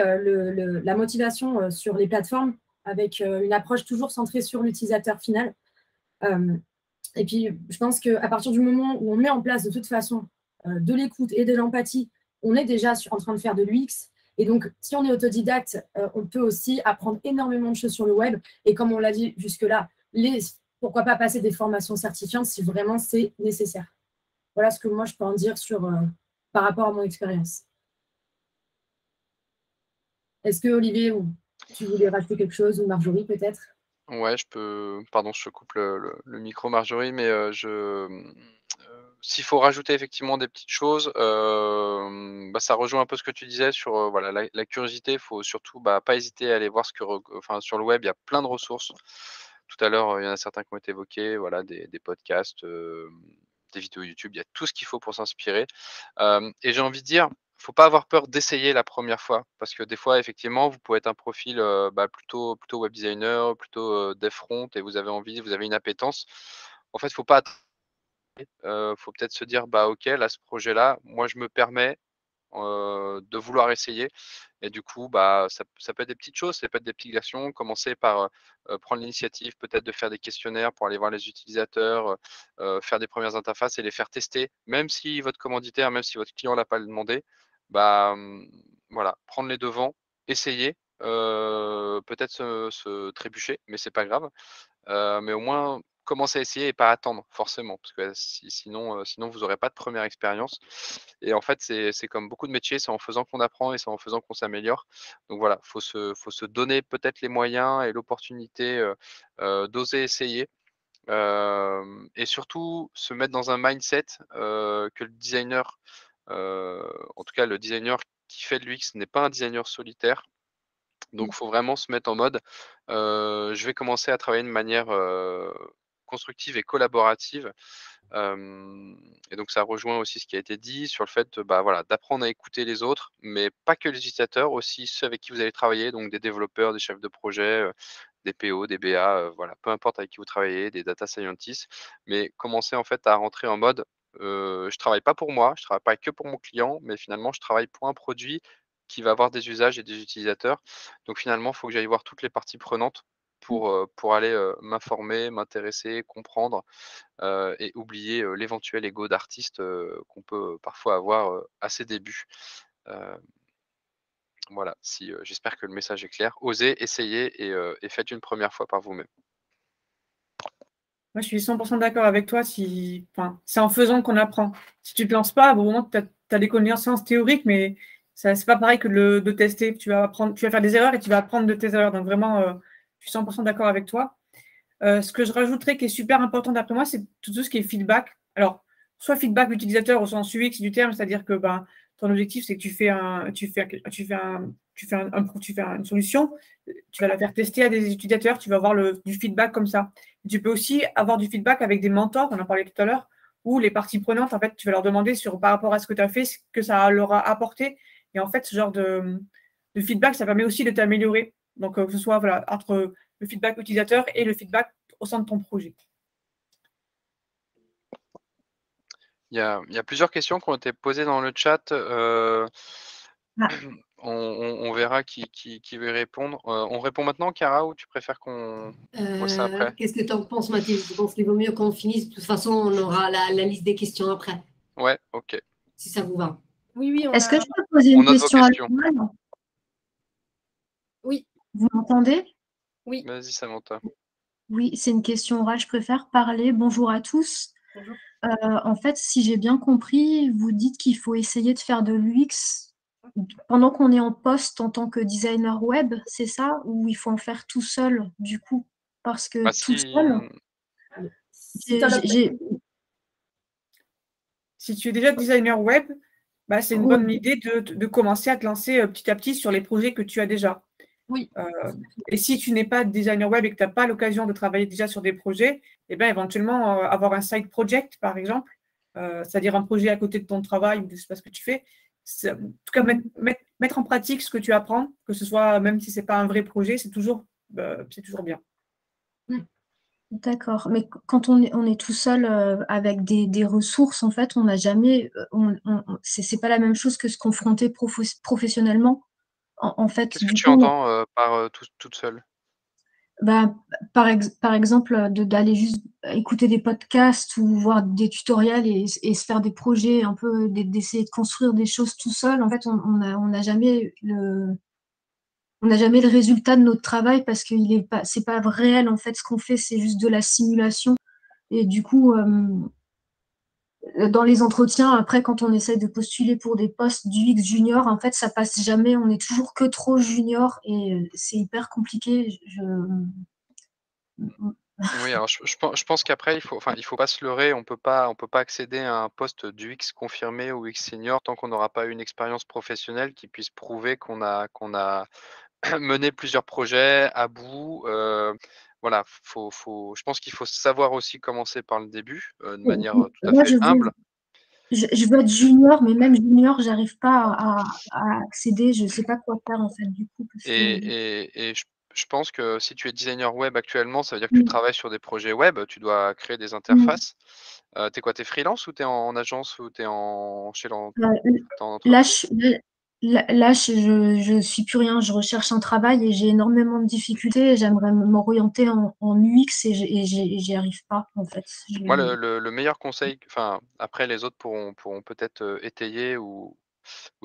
S4: la motivation sur les plateformes avec une approche toujours centrée sur l'utilisateur final. Et puis, je pense qu'à partir du moment où on met en place de toute façon de l'écoute et de l'empathie, on est déjà en train de faire de l'UX. Et donc, si on est autodidacte, on peut aussi apprendre énormément de choses sur le web. Et comme on l'a dit jusque-là, pourquoi pas passer des formations certifiantes si vraiment c'est nécessaire. Voilà ce que moi, je peux en dire par rapport à mon expérience. Est-ce que, Olivier, tu voulais rajouter quelque chose, ou Marjorie peut-être?
S3: Ouais, je peux. Pardon, je te coupe le micro, Marjorie, mais s'il faut rajouter effectivement des petites choses, ça rejoint un peu ce que tu disais sur voilà, la curiosité. Il faut surtout pas hésiter à aller voir enfin, sur le web, il y a plein de ressources. Tout à l'heure, il y en a certains qui ont été évoqués, voilà, des podcasts, des vidéos YouTube, il y a tout ce qu'il faut pour s'inspirer. Et j'ai envie de dire, faut pas avoir peur d'essayer la première fois, parce que des fois, effectivement, vous pouvez être un profil plutôt web designer, plutôt dev front, et vous avez une appétence. En fait, faut pas faut peut-être se dire: «Bah, OK, là, ce projet-là, moi, je me permets, de vouloir essayer», et du coup, ça peut être des petites choses, ça peut être des petites actions. Commencer par, prendre l'initiative peut-être de faire des questionnaires pour aller voir les utilisateurs, faire des premières interfaces et les faire tester. Même si votre commanditaire, même si votre client l'a pas demandé, voilà, prendre les devants, essayer, peut-être se trébucher, mais c'est pas grave. Mais au moins commencer à essayer et pas attendre forcément, parce que sinon vous aurez pas de première expérience. Et en fait, c'est comme beaucoup de métiers, c'est en faisant qu'on apprend et c'est en faisant qu'on s'améliore. Donc voilà, faut se donner peut-être les moyens et l'opportunité, d'oser essayer, et surtout se mettre dans un mindset, que le designer, en tout cas le designer qui fait de l'UX n'est pas un designer solitaire. Donc, il faut vraiment se mettre en mode, je vais commencer à travailler de manière, constructive et collaborative. Et donc ça rejoint aussi ce qui a été dit sur le fait, voilà, d'apprendre à écouter les autres, mais pas que les utilisateurs, aussi ceux avec qui vous allez travailler, donc des développeurs, des chefs de projet, des PO, des BA, voilà, peu importe avec qui vous travaillez, des data scientists. Mais commencer en fait à rentrer en mode, je travaille pas pour moi, je travaille pas que pour mon client, mais finalement je travaille pour un produit qui va avoir des usages et des utilisateurs. Donc finalement, il faut que j'aille voir toutes les parties prenantes pour aller, m'informer, m'intéresser, comprendre, et oublier, l'éventuel ego d'artiste, qu'on peut parfois avoir, à ses débuts. Heu, voilà, j'espère que le message est clair. Osez, essayez et faites une première fois par vous-même.
S5: Moi, je suis 100% d'accord avec toi. Enfin, c'est en faisant qu'on apprend. Si tu ne te lances pas, à un moment, tu as des connaissances théoriques, mais c'est pas pareil que de tester. Tu vas faire des erreurs et tu vas apprendre de tes erreurs. Donc, vraiment, je suis 100% d'accord avec toi. Ce que je rajouterais qui est super important d'après moi, c'est tout ce qui est feedback. Alors, soit feedback utilisateur au sens UX du terme, c'est-à-dire que ton objectif, c'est que tu fais une solution, tu vas la faire tester à des utilisateurs, tu vas avoir du feedback comme ça. Tu peux aussi avoir du feedback avec des mentors, on en parlait tout à l'heure, où les parties prenantes, en fait, tu vas leur demander par rapport à ce que tu as fait, ce que ça leur a apporté. Et en fait, ce genre de feedback, ça permet aussi de t'améliorer. Donc, que ce soit voilà, entre le feedback utilisateur et le feedback au sein de ton projet.
S3: Il y a plusieurs questions qui ont été posées dans le chat.
S1: Ah.
S3: On verra qui veut répondre. On répond maintenant, Cara, ou tu préfères qu'on voit ça après?
S1: Qu'est-ce que tu en penses, Mathilde? Je pense qu'il vaut mieux qu'on finisse. De toute façon, on aura la liste des questions après,
S3: Ouais, ok.
S1: si ça vous va.
S2: Oui, oui,
S4: Est-ce que je peux poser
S3: On
S4: une
S3: note vos
S4: question à
S3: questions.
S4: Laurent?
S2: Oui.
S4: Vous m'entendez?
S2: Oui.
S3: Vas-y, Samantha.
S4: Oui, c'est une question orale, je préfère parler. Bonjour à tous.
S2: Bonjour.
S4: En fait, si j'ai bien compris, vous dites qu'il faut essayer de faire de l'UX pendant qu'on est en poste en tant que designer web, c'est ça? Ou il faut en faire tout seul, du coup? Parce que
S3: Bah,
S4: toute seule,
S5: Si tu es déjà designer web, bah, c'est une bonne idée de commencer à te lancer petit à petit sur les projets que tu as déjà.
S4: Oui.
S5: Et si tu n'es pas designer web et que tu n'as pas l'occasion de travailler déjà sur des projets, eh bien, éventuellement, avoir un side project, par exemple, c'est-à-dire un projet à côté de ton travail ou de ce que tu fais. En tout cas, mettre en pratique ce que tu apprends, que ce soit, même si ce n'est pas un vrai projet, c'est toujours bien.
S4: D'accord, mais quand on est tout seul avec des ressources, en fait, on n'a jamais, c'est pas la même chose que se confronter professionnellement. En fait,
S3: Qu'est-ce que
S4: du
S3: tu
S4: coup,
S3: entends par toute seule?
S4: bah, par exemple, d'aller juste écouter des podcasts ou voir des tutoriels et se faire des projets un peu, d'essayer de construire des choses tout seul. En fait, on n'a jamais le résultat de notre travail parce que c'est pas réel, en fait, ce qu'on fait, c'est juste de la simulation. Et du coup, dans les entretiens, après, quand on essaie de postuler pour des postes d'UX junior, en fait, ça passe jamais. On est toujours que trop junior et c'est hyper compliqué.
S3: Oui, alors je pense qu'après, il faut pas se leurrer. On peut pas accéder à un poste d'UX confirmé ou UX senior tant qu'on n'aura pas eu une expérience professionnelle qui puisse prouver qu'on a mené plusieurs projets à bout. Voilà, je pense qu'il faut savoir aussi commencer par le début, de manière tout à
S4: Moi,
S3: fait humble.
S4: je veux être junior, mais même junior, j'arrive pas à accéder. Je sais pas quoi faire, en fait, du coup. Parce que...
S3: Et je pense que si tu es designer web actuellement, ça veut dire que tu travailles sur des projets web, tu dois créer des interfaces. Tu es quoi? Tu es freelance ou tu es en agence ou tu es chez
S4: Là,
S3: entreprise?
S4: je suis plus rien. Je recherche un travail et j'ai énormément de difficultés. J'aimerais m'orienter en UX et j'y arrive pas, en fait.
S3: Moi, le meilleur conseil, enfin, après les autres pourront peut-être étayer ou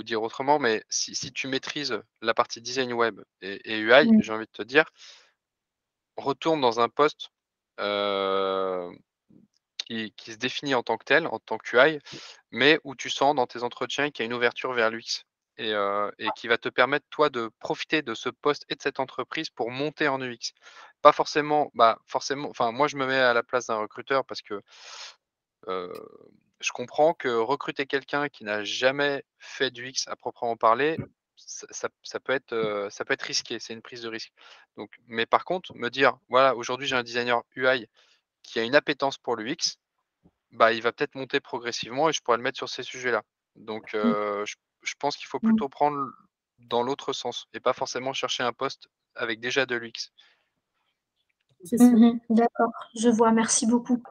S3: dire autrement, mais si tu maîtrises la partie design web et UI, j'ai envie de te dire, retourne dans un poste qui se définit en tant que tel, en tant que UI, mais où tu sens dans tes entretiens qu'il y a une ouverture vers l'UX et qui va te permettre, toi, de profiter de ce poste et de cette entreprise pour monter en UX. Pas forcément, forcément, enfin, moi, je me mets à la place d'un recruteur parce que Heu, je comprends que recruter quelqu'un qui n'a jamais fait d'UX à proprement parler, ça peut être risqué, c'est une prise de risque. Donc mais par contre, me dire: «Voilà, aujourd'hui j'ai un designer UI qui a une appétence pour l'UX», bah, il va peut-être monter progressivement et je pourrais le mettre sur ces sujets-là. Donc je pense qu'il faut plutôt prendre dans l'autre sens et pas forcément chercher un poste avec déjà de l'UX.
S4: D'accord, je vois. Merci beaucoup.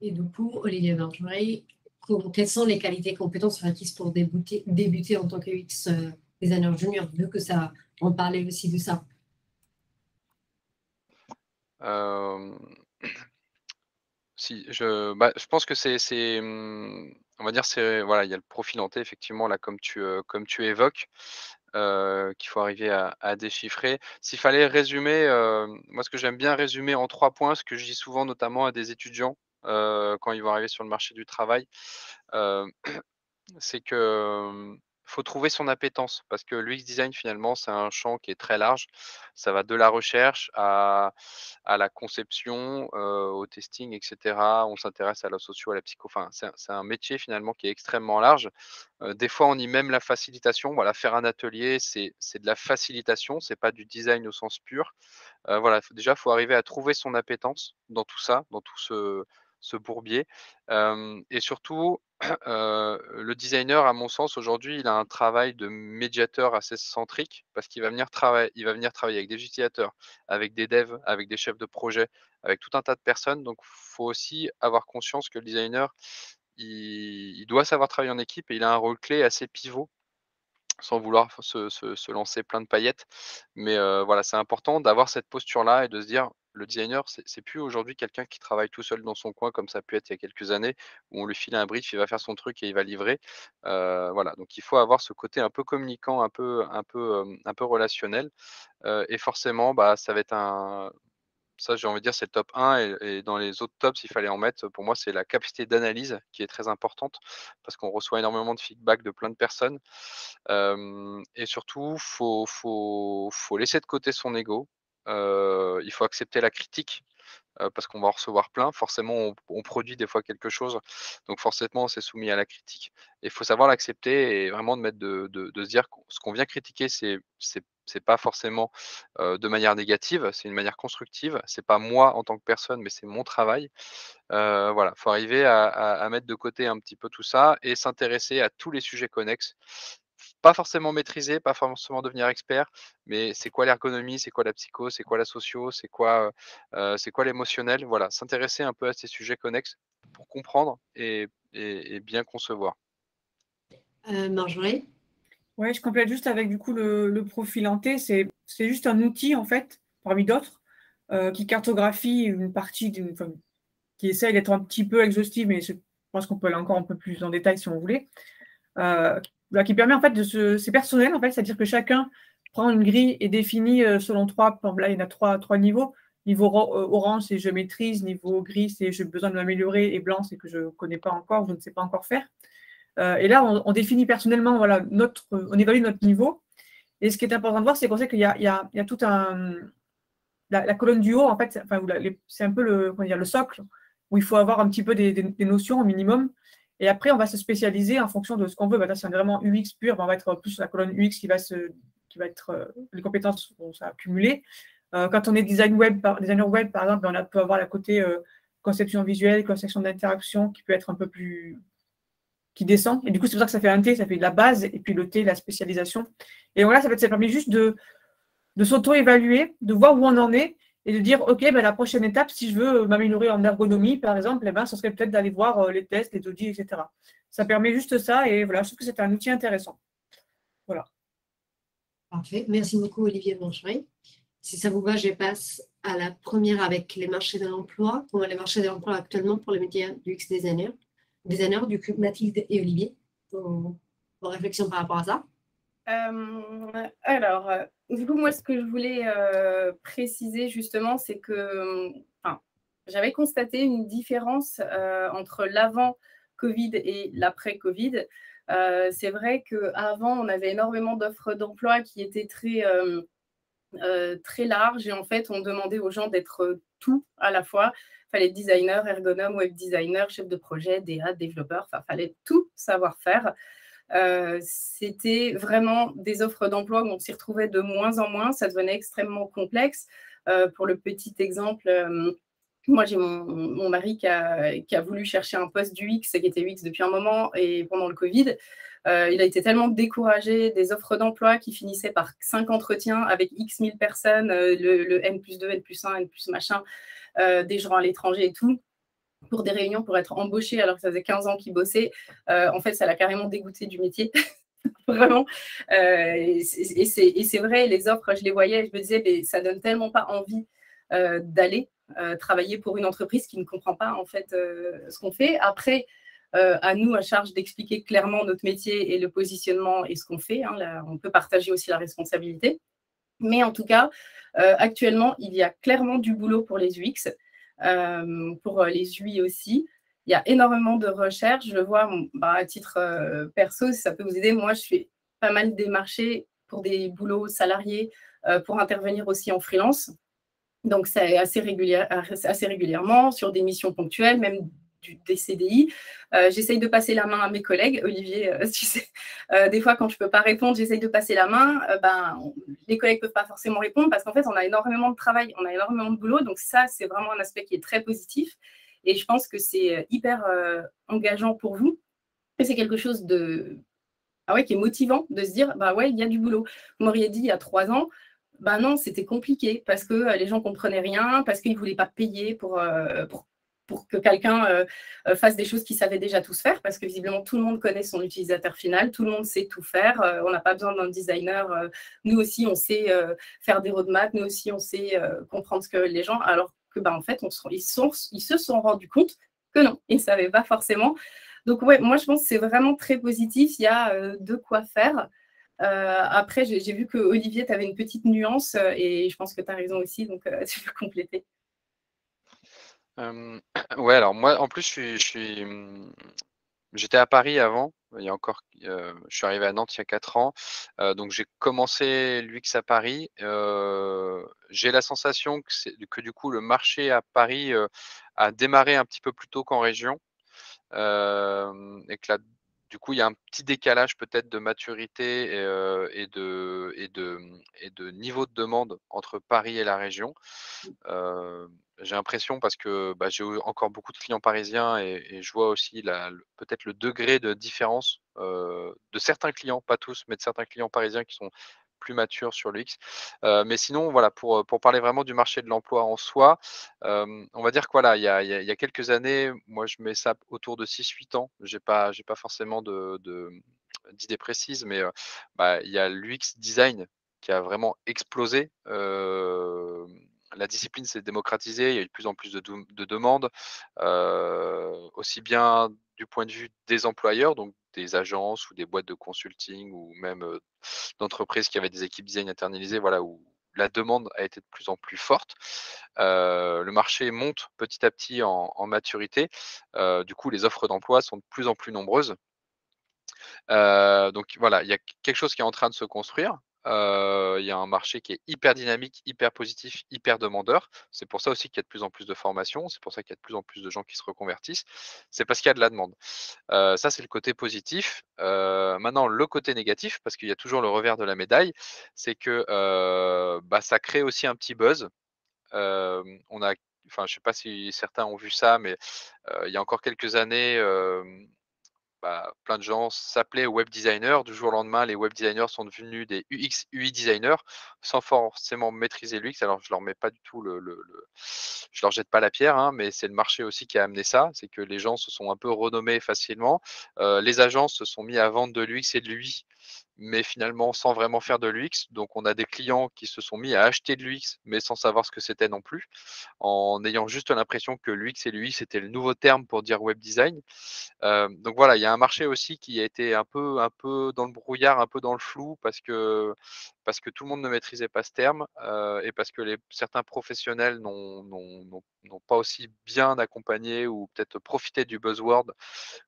S1: Et du coup, Olivier Marjorie, quelles sont les qualités et compétences requises pour débuter en tant que UX designer junior, vu que ça, on parlait aussi de ça?
S3: Hem, je pense que on va dire, voilà, il y a le profil en T effectivement là comme tu évoques, qu'il faut arriver à déchiffrer. S'il fallait résumer, moi ce que j'aime bien résumer en 3 points, ce que je dis souvent notamment à des étudiants, quand ils vont arriver sur le marché du travail, heu, c'est que, faut trouver son appétence parce que l'UX design finalement, c'est un champ qui est très large. Ça va de la recherche à la conception, au testing et cetera. On s'intéresse à la socio, à la psycho, enfin c'est un métier finalement qui est extrêmement large. Des fois, on y met même la facilitation. Voilà, faire un atelier, c'est de la facilitation, c'est pas du design au sens pur. Voilà, faut arriver à trouver son appétence dans tout ça, dans tout ce bourbier. Et surtout, le designer, à mon sens, aujourd'hui, il a un travail de médiateur assez centrique parce il va venir travailler avec des utilisateurs, avec des devs, avec des chefs de projet, avec tout un tas de personnes. Donc, faut aussi avoir conscience que le designer, il doit savoir travailler en équipe et il a un rôle clé assez pivot sans vouloir se lancer plein de paillettes. Mais voilà, c'est important d'avoir cette posture-là et de se dire: «Le designer, c'est plus aujourd'hui quelqu'un qui travaille tout seul dans son coin comme ça a pu être il y a quelques années, où on lui file un brief, il va faire son truc et il va livrer». Voilà, donc il faut avoir ce côté un peu communicant, un peu relationnel, et forcément, bah, ça va être un ça, j'ai envie de dire, c'est le top 1 et dans les autres tops, s'il fallait en mettre, pour moi, c'est la capacité d'analyse qui est très importante parce qu'on reçoit énormément de feedback de plein de personnes. Et surtout, faut laisser de côté son ego. Il faut accepter la critique, parce qu'on va en recevoir plein. Forcément, on produit des fois quelque chose, donc forcément, c'est soumis à la critique. Il faut savoir l'accepter et vraiment de se dire que ce qu'on vient critiquer, c'est pas forcément, de manière négative, c'est une manière constructive. C'est pas moi en tant que personne, mais c'est mon travail. Voilà, faut arriver à mettre de côté un petit peu tout ça et s'intéresser à tous les sujets connexes. Pas forcément maîtriser, pas forcément devenir expert, mais c'est quoi l'ergonomie, c'est quoi la psycho, c'est quoi la socio, c'est quoi l'émotionnel? Voilà, s'intéresser un peu à ces sujets connexes pour comprendre et bien concevoir.
S1: Marjorie?
S5: Ouais, je complète juste avec du coup le profil hanté. C'est juste un outil, en fait, parmi d'autres, qui cartographie une partie enfin, qui essaye d'être un petit peu exhaustive, mais je pense qu'on peut aller encore un peu plus en détail si on voulait. Qui permet en fait c'est personnel, en fait, c'est-à-dire que chacun prend une grille et définit selon par exemple, là, il y en a trois niveaux. Niveau orange, c'est je maîtrise. Niveau gris, c'est j'ai besoin de m'améliorer. Et blanc, c'est que je ne connais pas encore, je ne sais pas encore faire. Et là, on définit personnellement, voilà, on évalue notre niveau. Et ce qui est important de voir, c'est qu'on sait qu'il y a tout la colonne du haut, en fait, c'est un peu le socle, où il faut avoir un petit peu des notions au minimum. Et après, on va se spécialiser en fonction de ce qu'on veut. Là, c'est vraiment UX pur, on va être plus sur la colonne UX qui va être les compétences vont s'accumuler. Quand on est designer web, par exemple, on peut avoir la côté conception visuelle, conception d'interaction qui peut être un peu plus qui descend. Et du coup, c'est pour ça que ça fait un T, ça fait de la base, et puis le T, la spécialisation. Et voilà, ça permet juste de s'auto-évaluer, de voir où on en est, et de dire, OK, la prochaine étape, si je veux m'améliorer en ergonomie, par exemple, ce serait peut-être d'aller voir les tests, les audits, etc. Ça permet juste ça, et voilà, je trouve que c'est un outil intéressant. Voilà.
S1: Parfait. Merci beaucoup, Olivier Manchery. Si ça vous va, je passe à la première avec les marchés de l'emploi. Comment les marchés de l'emploi actuellement pour les métiers du UX designer, du coup, Mathilde et Olivier, vos réflexions par rapport à ça.
S2: Alors, du coup, moi, ce que je voulais préciser justement, c'est que j'avais constaté une différence entre l'avant-Covid et l'après-Covid. C'est vrai qu'avant, on avait énormément d'offres d'emploi qui étaient très larges et en fait, on demandait aux gens d'être tout à la fois. Il fallait designer, ergonome, web designer, chef de projet, DA, développeur, il fallait tout savoir faire. C'était vraiment des offres d'emploi où on s'y retrouvait de moins en moins, ça devenait extrêmement complexe. Pour le petit exemple, moi j'ai mon mari qui a voulu chercher un poste d'UX, qui était UX depuis un moment, et pendant le Covid, il a été tellement découragé des offres d'emploi qui finissaient par 5 entretiens avec X 1000 personnes, le N+2, N+1, N+, machin, des gens à l'étranger et tout, pour des réunions pour être embauché alors que ça faisait 15 ans qu'il bossait. En fait, ça l'a carrément dégoûté du métier. Vraiment. Et c'est vrai, les offres, je les voyais, je me disais, mais ça donne tellement pas envie d'aller travailler pour une entreprise qui ne comprend pas en fait ce qu'on fait. Après, à nous, à charge d'expliquer clairement notre métier et le positionnement et ce qu'on fait. Là, on peut partager aussi la responsabilité. Mais en tout cas, actuellement, il y a clairement du boulot pour les UX. Pour les UI aussi. Il y a énormément de recherches. Je vois, à titre perso, si ça peut vous aider, moi, je fais pas mal démarché pour des boulots salariés, pour intervenir aussi en freelance. Donc, c'est assez régulièrement sur des missions ponctuelles, même des CDI. J'essaye de passer la main à mes collègues. Olivier, tu sais, des fois, quand je ne peux pas répondre, j'essaye de passer la main. Les collègues ne peuvent pas forcément répondre parce qu'en fait, on a énormément de travail, on a énormément de boulot. Donc, ça, c'est vraiment un aspect qui est très positif. Et je pense que c'est hyper engageant pour vous. Et c'est quelque chose qui est motivant de se dire, il y a du boulot. Vous m'auriez dit il y a 3 ans, non, c'était compliqué parce que les gens ne comprenaient rien, parce qu'ils ne voulaient pas payer pour que quelqu'un fasse des choses qu'ils savaient déjà tous faire, parce que visiblement, tout le monde connaît son utilisateur final, tout le monde sait tout faire, on n'a pas besoin d'un designer. Nous aussi, on sait faire des roadmaps, nous aussi, on sait comprendre ce que les gens, alors que en fait, ils se sont rendus compte que non, ils ne savaient pas forcément. Donc, ouais, moi, je pense que c'est vraiment très positif, il y a de quoi faire. Après, j'ai vu que Olivier, tu avais une petite nuance et je pense que tu as raison aussi, donc tu peux compléter.
S3: Ouais, alors moi, en plus, j'étais à Paris avant, il y a encore, je suis arrivé à Nantes il y a 4 ans, donc j'ai commencé l'UX à Paris. J'ai la sensation que du coup, le marché à Paris a démarré un petit peu plus tôt qu'en région. Et que là, du coup, il y a un petit décalage peut-être de maturité et de niveau de demande entre Paris et la région. J'ai l'impression parce que j'ai encore beaucoup de clients parisiens et je vois aussi peut-être le degré de différence de certains clients, pas tous, mais de certains clients parisiens qui sont plus matures sur l'UX. Mais sinon, voilà, pour parler vraiment du marché de l'emploi en soi, on va dire que voilà, il y a quelques années, moi je mets ça autour de 6-8 ans. J'ai pas forcément d'idées précises, mais il y a l'UX design qui a vraiment explosé. La discipline s'est démocratisée, il y a eu de plus en plus de demandes, aussi bien du point de vue des employeurs, donc des agences ou des boîtes de consulting ou même d'entreprises qui avaient des équipes design internalisées, voilà, où la demande a été de plus en plus forte. Le marché monte petit à petit en maturité. Du coup, les offres d'emploi sont de plus en plus nombreuses. Donc voilà, il y a quelque chose qui est en train de se construire. Il y a un marché qui est hyper dynamique, hyper positif, hyper demandeur. C'est pour ça aussi qu'il y a de plus en plus de formations, c'est pour ça qu'il y a de plus en plus de gens qui se reconvertissent. C'est parce qu'il y a de la demande. Ça, c'est le côté positif. Maintenant, le côté négatif, parce qu'il y a toujours le revers de la médaille, c'est que ça crée aussi un petit buzz. Je ne sais pas si certains ont vu ça, mais il y a encore quelques années, plein de gens s'appelaient web designers. Du jour au lendemain, les web designers sont devenus des UX, UI designers sans forcément maîtriser l'UX. Alors, je leur mets pas du tout je leur jette pas la pierre, hein, mais c'est le marché aussi qui a amené ça. C'est que les gens se sont un peu renommés facilement. Les agences se sont mis à vendre de l'UX et de l'UI, mais finalement sans vraiment faire de l'UX. Donc, on a des clients qui se sont mis à acheter de l'UX, mais sans savoir ce que c'était non plus, en ayant juste l'impression que l'UX et l'UI, c'était le nouveau terme pour dire web design. Donc voilà, il y a un marché aussi qui a été un peu dans le brouillard, un peu dans le flou parce que tout le monde ne maîtrisait pas ce terme, et parce que certains professionnels n'ont pas aussi bien accompagné ou peut-être profité du buzzword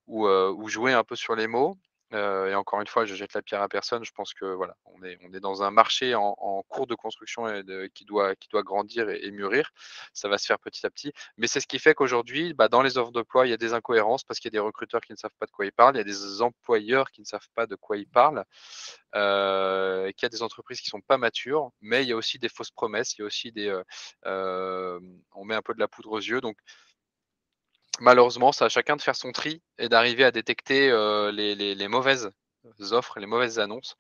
S3: ou joué un peu sur les mots. Et encore une fois, je jette la pierre à personne. Je pense que voilà, on est dans un marché en cours de construction et qui doit grandir et mûrir. Ça va se faire petit à petit. Mais c'est ce qui fait qu'aujourd'hui, dans les offres d'emploi, il y a des incohérences parce qu'il y a des recruteurs qui ne savent pas de quoi ils parlent, il y a des employeurs qui ne savent pas de quoi ils parlent, qu'il y a des entreprises qui ne sont pas matures, mais il y a aussi des fausses promesses, il y a aussi on met un peu de la poudre aux yeux. Donc malheureusement, c'est à chacun de faire son tri et d'arriver à détecter les mauvaises offres, les mauvaises annonces.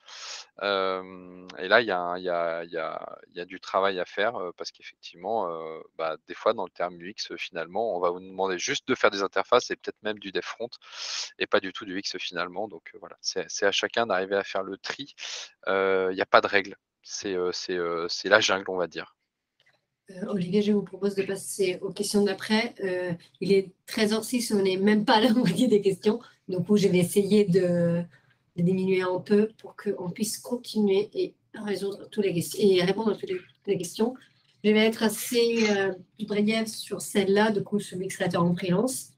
S3: Et là, il y a du travail à faire parce qu'effectivement, des fois, dans le terme UX, finalement, on va vous demander juste de faire des interfaces et peut-être même du dev front et pas du tout du UX finalement. Donc voilà, c'est à chacun d'arriver à faire le tri. Il n'y a pas de règle. C'est la jungle, on va dire.
S1: Olivier, je vous propose de passer aux questions d'après. Il est 13h06, on n'est même pas à la moitié des questions. Donc, je vais essayer de diminuer un peu pour qu'on puisse continuer et résoudre toutes les questions et répondre à toutes les questions. Je vais être assez brève sur celle-là, du coup, sur l'X-Creator en freelance.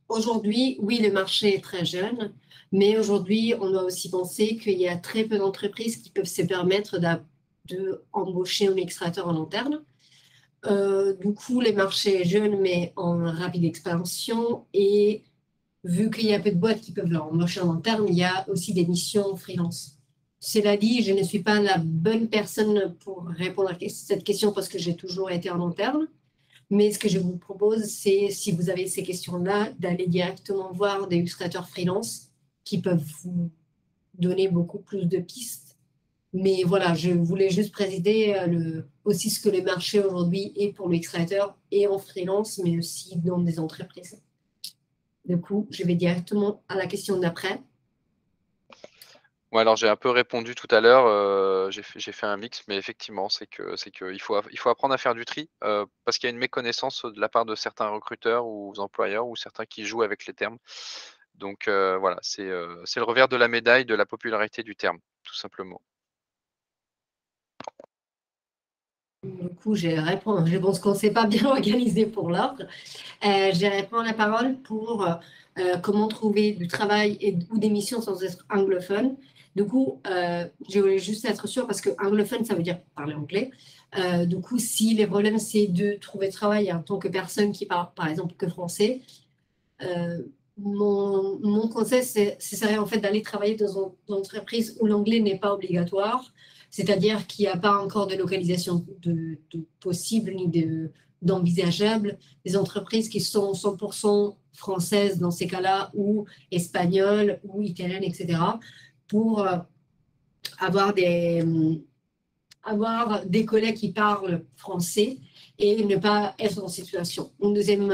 S1: Aujourd'hui, oui, le marché est très jeune. Mais aujourd'hui, on doit aussi penser qu'il y a très peu d'entreprises qui peuvent se permettre d'embaucher un extracteur en interne. Du coup, les marchés jeunes, mais en rapide expansion. Et vu qu'il y a peu de boîtes qui peuvent leur embaucher en interne, il y a aussi des missions freelance. Cela dit, je ne suis pas la bonne personne pour répondre à cette question parce que j'ai toujours été en interne. Mais ce que je vous propose, c'est, si vous avez ces questions-là, d'aller directement voir des illustrateurs freelance qui peuvent vous donner beaucoup plus de pistes. Mais voilà, je voulais juste préciser aussi ce que le marché aujourd'hui est pour l'illustrateur et en freelance, mais aussi dans des entreprises. Du coup, je vais directement à la question d'après.
S3: Ouais, alors j'ai un peu répondu tout à l'heure, j'ai fait un mix, mais effectivement, c'est que il faut apprendre à faire du tri, parce qu'il y a une méconnaissance de la part de certains recruteurs ou employeurs ou certains qui jouent avec les termes. Donc voilà, c'est le revers de la médaille de la popularité du terme, tout simplement.
S1: Du coup, je pense qu'on ne s'est pas bien organisé pour l'ordre. Je reprends la parole pour comment trouver du travail ou des missions sans être anglophone. Du coup, je voulais juste être sûre parce que anglophone, ça veut dire parler anglais. Du coup, si le problème, c'est de trouver travail en tant que personne qui parle, par exemple, que français, mon conseil, ce serait en fait d'aller travailler dans une entreprise où l'anglais n'est pas obligatoire, c'est-à-dire qu'il n'y a pas encore de localisation de possible ni d'envisageable. Des entreprises qui sont 100% françaises dans ces cas-là, ou espagnoles, ou italiennes, etc., pour avoir des collègues qui parlent français et ne pas être en situation. Une deuxième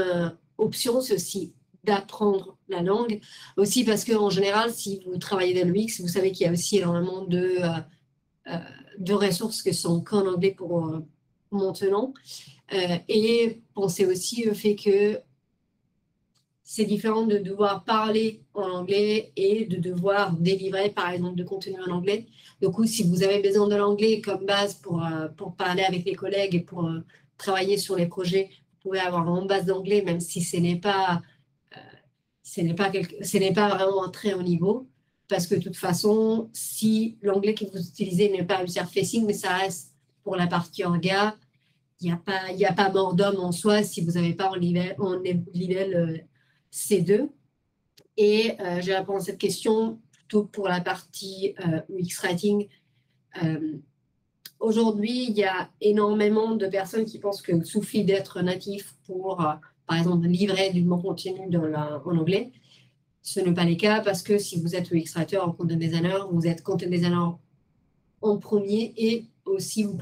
S1: option, c'est aussi d'apprendre la langue. Aussi parce qu'en général, si vous travaillez dans l'UX, vous savez qu'il y a aussi énormément de ressources qui sont qu'en anglais pour maintenant. Et pensez aussi au fait que c'est différent de devoir parler en anglais et de devoir délivrer, par exemple, de contenu en anglais. Du coup, si vous avez besoin de l'anglais comme base pour parler avec les collègues et pour travailler sur les projets, vous pouvez avoir une base d'anglais, même si ce n'est pas vraiment un très haut niveau. Parce que de toute façon, si l'anglais que vous utilisez n'est pas user-facing, mais ça reste pour la partie orga, il n'y a pas mort d'homme en soi si vous n'avez pas en level C2. Et je réponds à cette question plutôt pour la partie UX Writing. Aujourd'hui, il y a énormément de personnes qui pensent qu'il suffit d'être natif pour, par exemple, livrer du bon contenu en anglais. Ce n'est pas le cas parce que si vous êtes UX Writer en content designer, vous êtes content designer en premier et aussi vous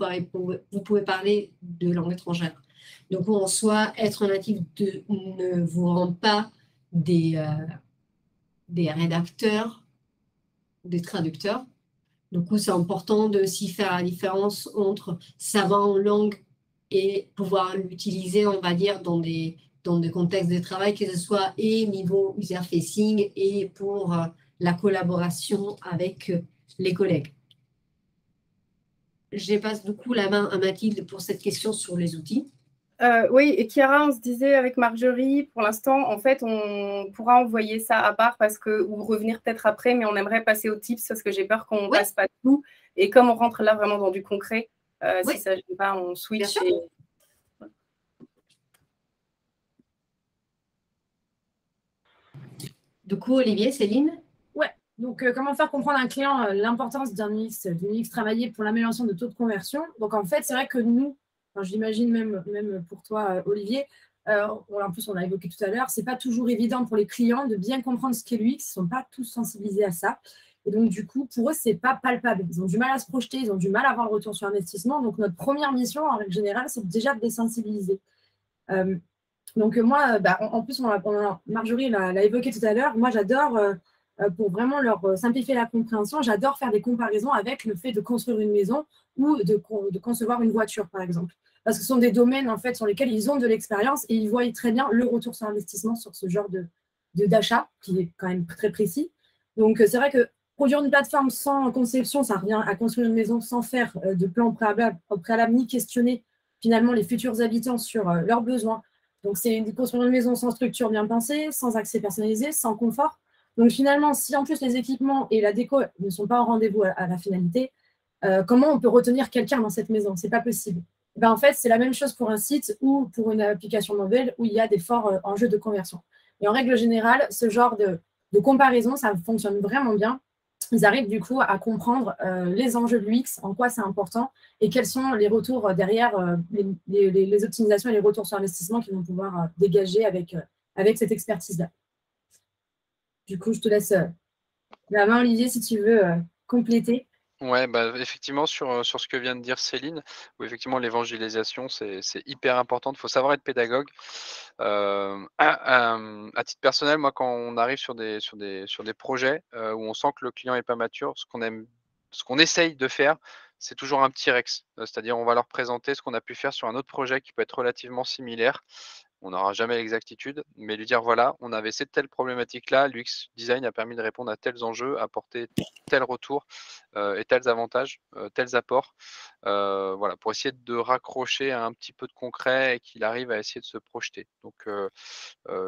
S1: pouvez parler de langue étrangère. Donc, en soi, être natif ne vous rend pas des rédacteurs, des traducteurs. Du coup, c'est important de aussi faire la différence entre savoir en langue et pouvoir l'utiliser, on va dire, dans des contextes de travail, que ce soit et niveau user-facing et pour la collaboration avec les collègues. Je passe du coup la main à Mathilde pour cette question sur les outils.
S2: Oui, et Chiara, on se disait avec Marjorie, pour l'instant, en fait, on pourra envoyer ça à part ou revenir peut-être après, mais on aimerait passer aux tips parce que j'ai peur qu'on ne passe pas tout. Et comme on rentre là vraiment dans du concret, si ça ne gêne pas, on switch.
S1: Du coup, Olivier, Céline?
S4: Ouais, donc comment faire comprendre à un client l'importance d'un UX travaillé pour l'amélioration de taux de conversion. Donc en fait, c'est vrai que nous, j'imagine même pour toi, Olivier, en plus, on l'a évoqué tout à l'heure, ce n'est pas toujours évident pour les clients de bien comprendre ce qu'est l'UX. Ils ne sont pas tous sensibilisés à ça. Et donc, du coup, pour eux, ce n'est pas palpable. Ils ont du mal à se projeter, ils ont du mal à avoir le retour sur investissement. Donc, notre première mission, en règle générale, c'est déjà de les sensibiliser. Donc, moi, en plus, Marjorie l'a évoqué tout à l'heure, moi, j'adore, pour vraiment leur simplifier la compréhension, j'adore faire des comparaisons avec le fait de construire une maison ou de concevoir une voiture, par exemple. Parce que ce sont des domaines, en fait, sur lesquels ils ont de l'expérience et ils voient très bien le retour sur investissement sur ce genre d'achat, qui est quand même très précis. Donc, c'est vrai que produire une plateforme sans conception, ça revient à construire une maison sans faire de plan préalable ni questionner finalement les futurs habitants sur leurs besoins. Donc, c'est construire une maison sans structure bien pensée, sans accès personnalisé, sans confort. Donc finalement, si en plus les équipements et la déco ne sont pas au rendez-vous à la finalité, comment on peut retenir quelqu'un dans cette maison? C'est pas possible. Ben, en fait, c'est la même chose pour un site ou pour une application mobile où il y a des forts enjeux de conversion. Et en règle générale, ce genre de comparaison, ça fonctionne vraiment bien. Ils arrivent du coup à comprendre les enjeux de l'UX, en quoi c'est important et quels sont les retours derrière, les optimisations et les retours sur investissement qu'ils vont pouvoir dégager avec cette expertise-là. Du coup, je te laisse la main, Olivier, si tu veux compléter.
S3: Ouais, bah, effectivement, sur ce que vient de dire Céline, où effectivement l'évangélisation, c'est hyper important. Il faut savoir être pédagogue. À titre personnel, moi, quand on arrive sur des projets où on sent que le client est pas mature, ce qu'on essaye de faire, c'est toujours un petit Rex. C'est-à-dire, on va leur présenter ce qu'on a pu faire sur un autre projet qui peut être relativement similaire. On n'aura jamais l'exactitude, mais lui dire voilà, on avait cette telle problématique-là, l'UX design a permis de répondre à tels enjeux, apporter tel retour et tels avantages, tels apports, voilà, pour essayer de raccrocher à un petit peu de concret et qu'il arrive à essayer de se projeter. Donc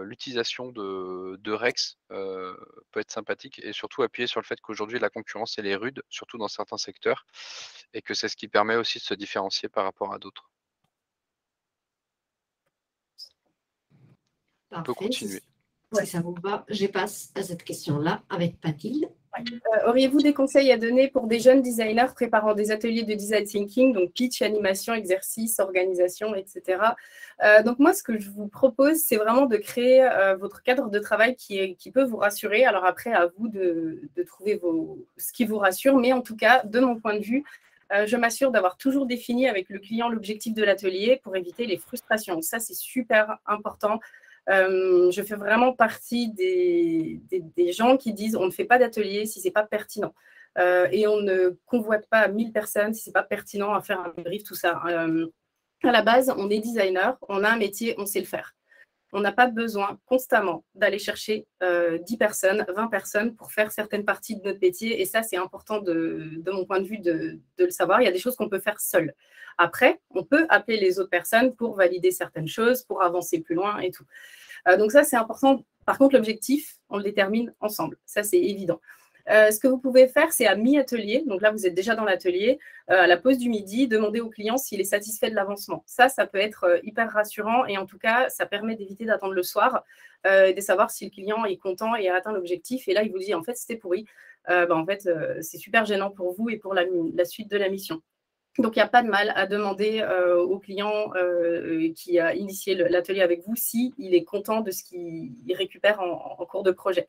S3: l'utilisation de Rex peut être sympathique et surtout appuyer sur le fait qu'aujourd'hui la concurrence elle est rude, surtout dans certains secteurs, et que c'est ce qui permet aussi de se différencier par rapport à d'autres. On peut continuer.
S1: Si ça vous va, je passe à cette question-là avec Patil.
S2: Auriez-vous des conseils à donner pour des jeunes designers préparant des ateliers de design thinking, donc pitch, animation, exercice, organisation, etc. Donc moi, ce que je vous propose, c'est vraiment de créer votre cadre de travail qui peut vous rassurer. Alors après, à vous de trouver ce qui vous rassure, mais en tout cas, de mon point de vue, je m'assure d'avoir toujours défini avec le client l'objectif de l'atelier pour éviter les frustrations. Ça, c'est super important. Je fais vraiment partie des gens qui disent on ne fait pas d'atelier si ce n'est pas pertinent. Et on ne convoite pas 1000 personnes si ce n'est pas pertinent à faire un brief, tout ça. À la base, on est designer, on a un métier, on sait le faire. On n'a pas besoin constamment d'aller chercher 10 personnes, 20 personnes pour faire certaines parties de notre métier. Et ça, c'est important de mon point de vue de le savoir. Il y a des choses qu'on peut faire seul. Après, on peut appeler les autres personnes pour valider certaines choses, pour avancer plus loin et tout. Donc ça, c'est important. Par contre, l'objectif, on le détermine ensemble. Ça, c'est évident. Ce que vous pouvez faire, c'est à mi-atelier. Donc là, vous êtes déjà dans l'atelier. À la pause du midi, demander au client s'il est satisfait de l'avancement. Ça peut être hyper rassurant. Et en tout cas, ça permet d'éviter d'attendre le soir et de savoir si le client est content et a atteint l'objectif. Et là, il vous dit, en fait, c'était pourri. En fait, c'est super gênant pour vous et pour la suite de la mission. Donc, il n'y a pas de mal à demander au client qui a initié l'atelier avec vous s'il est content de ce qu'il récupère en cours de projet.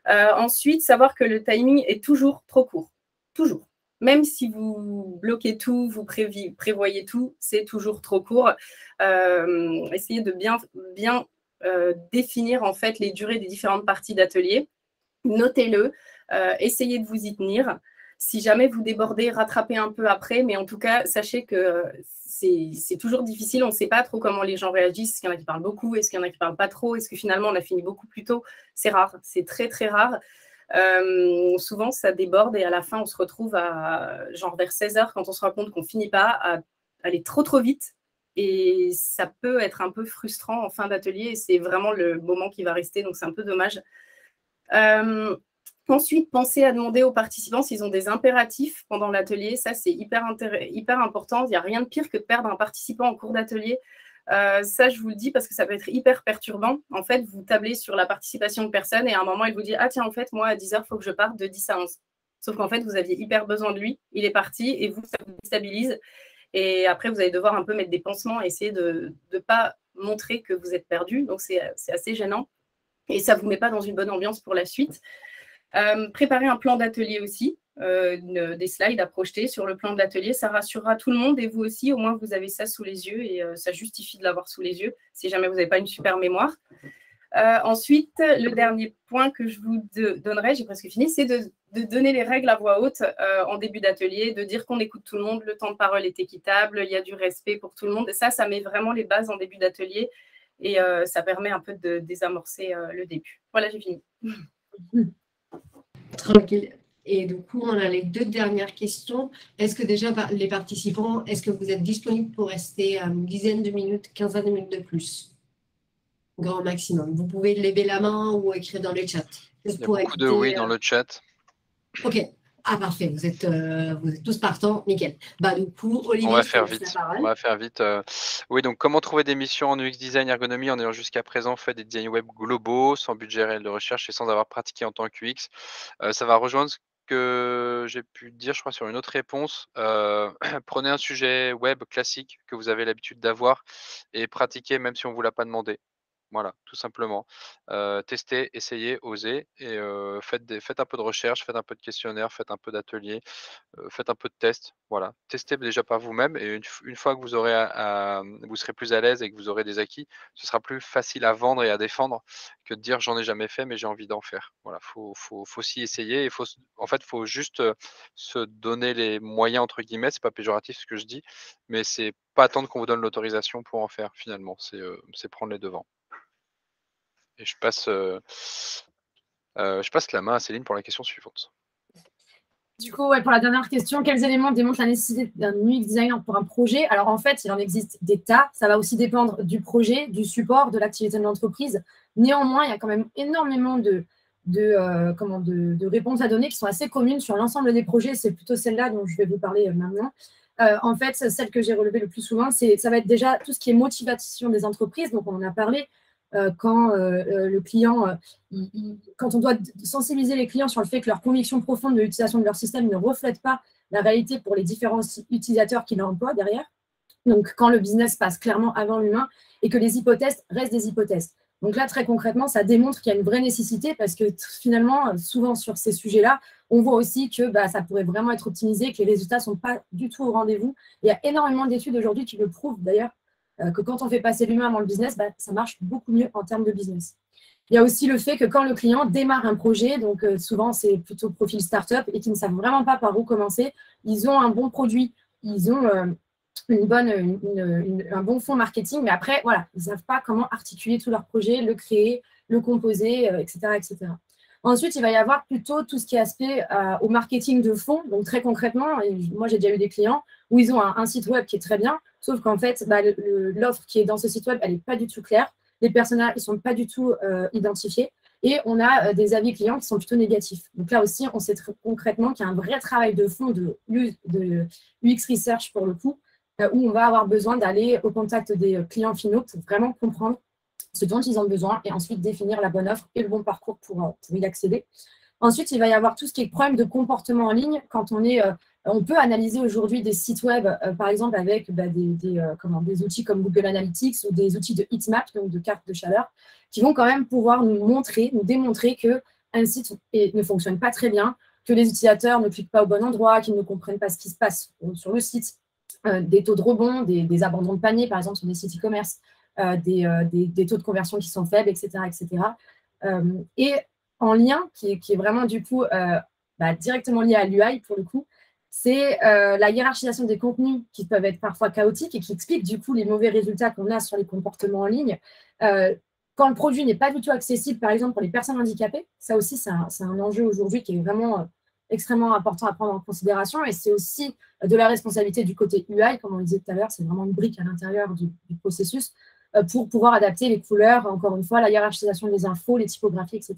S2: Ensuite, savoir que le timing est toujours trop court. Toujours. Même si vous bloquez tout, vous prévoyez tout, c'est toujours trop court. Essayez de bien définir en fait les durées des différentes parties d'atelier. Notez-le. Essayez de vous y tenir. Si jamais vous débordez, rattrapez un peu après, mais en tout cas, sachez que c'est toujours difficile. On ne sait pas trop comment les gens réagissent. Est-ce qu'il y en a qui parlent beaucoup? Est-ce qu'il y en a qui ne parlent pas trop? Est-ce que finalement, on a fini beaucoup plus tôt? C'est rare. C'est très, très rare. Souvent, ça déborde et à la fin, on se retrouve genre vers 16h quand on se rend compte qu'on ne finit pas à aller trop, trop vite. Et ça peut être un peu frustrant en fin d'atelier. Et c'est vraiment le moment qui va rester. Donc, c'est un peu dommage. Ensuite, pensez à demander aux participants s'ils ont des impératifs pendant l'atelier. Ça, c'est hyper important. Il n'y a rien de pire que de perdre un participant en cours d'atelier. Ça, je vous le dis parce que ça peut être hyper perturbant. En fait, vous tablez sur la participation de personnes et à un moment, il vous dit « Ah tiens, en fait, moi, à 10h, il faut que je parte de 10 à 11. » Sauf qu'en fait, vous aviez hyper besoin de lui. Il est parti et vous, ça vous déstabilise. Et après, vous allez devoir un peu mettre des pansements et essayer de ne pas montrer que vous êtes perdu. Donc, c'est assez gênant. Et ça ne vous met pas dans une bonne ambiance pour la suite. Préparer un plan d'atelier aussi, des slides à projeter sur le plan de l'atelier, ça rassurera tout le monde et vous aussi, au moins vous avez ça sous les yeux et ça justifie de l'avoir sous les yeux si jamais vous n'avez pas une super mémoire. Ensuite, le dernier point que je vous donnerai, j'ai presque fini, c'est de donner les règles à voix haute en début d'atelier, de dire qu'on écoute tout le monde, le temps de parole est équitable, il y a du respect pour tout le monde et ça met vraiment les bases en début d'atelier et ça permet un peu de désamorcer le début. Voilà, j'ai fini.
S1: Tranquille. Et du coup, on a les 2 dernières questions. Est-ce que déjà, les participants, est-ce que vous êtes disponibles pour rester une dizaine de minutes, 15 de minutes de plus? Grand maximum. Vous pouvez lever la main ou écrire dans le chat.
S3: Il y a beaucoup de oui dans le chat.
S1: Ok. Ah, parfait. Vous êtes tous partants. Nickel. Bah, du coup, Olivier,
S3: On va
S1: je te
S3: faire
S1: laisse la
S3: vite.
S1: parole.
S3: On va faire vite. Oui, donc comment trouver des missions en UX design ergonomie en ayant jusqu'à présent fait des designs web globaux, sans budget réel de recherche et sans avoir pratiqué en tant qu'UX. Ça va rejoindre ce que j'ai pu dire, je crois, sur une autre réponse. Prenez un sujet web classique que vous avez l'habitude d'avoir et pratiquez même si on ne vous l'a pas demandé. Voilà, tout simplement. Testez, essayez, osez et faites un peu de recherche, faites un peu de questionnaire, faites un peu d'atelier. Faites un peu de tests, voilà. Testez déjà par vous-même et une fois que vous aurez vous serez plus à l'aise et que vous aurez des acquis, ce sera plus facile à vendre et à défendre que de dire: «J'en ai jamais fait, mais j'ai envie d'en faire». Voilà, faut s'y essayer et en fait, faut juste, se donner les «moyens» entre guillemets, c'est pas péjoratif ce que je dis, mais c'est pas attendre qu'on vous donne l'autorisation pour en faire finalement, c'est prendre les devants. Et je passe la main à Céline pour la question suivante.
S4: Du coup, pour la dernière question, quels éléments démontrent la nécessité d'un UX designer pour un projet? Alors, en fait, il en existe des tas. Ça va aussi dépendre du projet, du support, de l'activité de l'entreprise. Néanmoins, il y a quand même énormément de réponses à donner qui sont assez communes sur l'ensemble des projets. C'est plutôt celle-là dont je vais vous parler maintenant. En fait, celle que j'ai relevée le plus souvent, ça va être déjà tout ce qui est motivation des entreprises. Donc, on en a parlé. Quand le client, quand on doit sensibiliser les clients sur le fait que leur conviction profonde de l'utilisation de leur système ne reflète pas la réalité pour les différents utilisateurs qui l'emploient derrière. Donc, quand le business passe clairement avant l'humain et que les hypothèses restent des hypothèses. Donc là, très concrètement, ça démontre qu'il y a une vraie nécessité parce que finalement, souvent sur ces sujets-là, on voit aussi que ça pourrait vraiment être optimisé, que les résultats ne sont pas du tout au rendez-vous. Il y a énormément d'études aujourd'hui qui le prouvent d'ailleurs, que quand on fait passer l'humain avant le business, ça marche beaucoup mieux en termes de business. Il y a aussi le fait que quand le client démarre un projet, donc souvent c'est plutôt profil start-up et qui ne savent vraiment pas par où commencer, ils ont un bon produit, ils ont un bon fonds marketing, mais après, voilà, ils ne savent pas comment articuler tout leur projet, le créer, le composer, etc., etc. Ensuite, il va y avoir plutôt tout ce qui est aspect au marketing de fond. Donc, très concrètement, et moi, j'ai déjà eu des clients où ils ont un site web qui est très bien, sauf qu'en fait, l'offre qui est dans ce site web, elle n'est pas du tout claire. Les personnages, ils ne sont pas du tout identifiés. Et on a des avis clients qui sont plutôt négatifs. Donc là aussi, on sait très concrètement qu'il y a un vrai travail de fond de UX Research pour le coup, où on va avoir besoin d'aller au contact des clients finaux pour vraiment comprendre ce dont ils ont besoin et ensuite définir la bonne offre et le bon parcours pour y accéder. Ensuite, il va y avoir tout ce qui est problème de comportement en ligne. Quand on peut analyser aujourd'hui des sites web, par exemple, avec des outils comme Google Analytics ou des outils de heatmap, donc de cartes de chaleur, qui vont quand même pouvoir nous démontrer qu'un site ne fonctionne pas très bien, que les utilisateurs ne cliquent pas au bon endroit, qu'ils ne comprennent pas ce qui se passe sur le site, des taux de rebond, des abandons de panier, par exemple, sur des sites e-commerce, des taux de conversion qui sont faibles, etc. etc. Et en lien, qui est vraiment du coup directement lié à l'UI pour le coup, c'est la hiérarchisation des contenus qui peuvent être parfois chaotiques et qui expliquent du coup les mauvais résultats qu'on a sur les comportements en ligne. Quand le produit n'est pas du tout accessible, par exemple pour les personnes handicapées, ça aussi c'est un enjeu aujourd'hui qui est vraiment extrêmement important à prendre en considération et c'est aussi de la responsabilité du côté UI, comme on le disait tout à l'heure, c'est vraiment une brique à l'intérieur du processus pour pouvoir adapter les couleurs, encore une fois, la hiérarchisation des infos, les typographies, etc.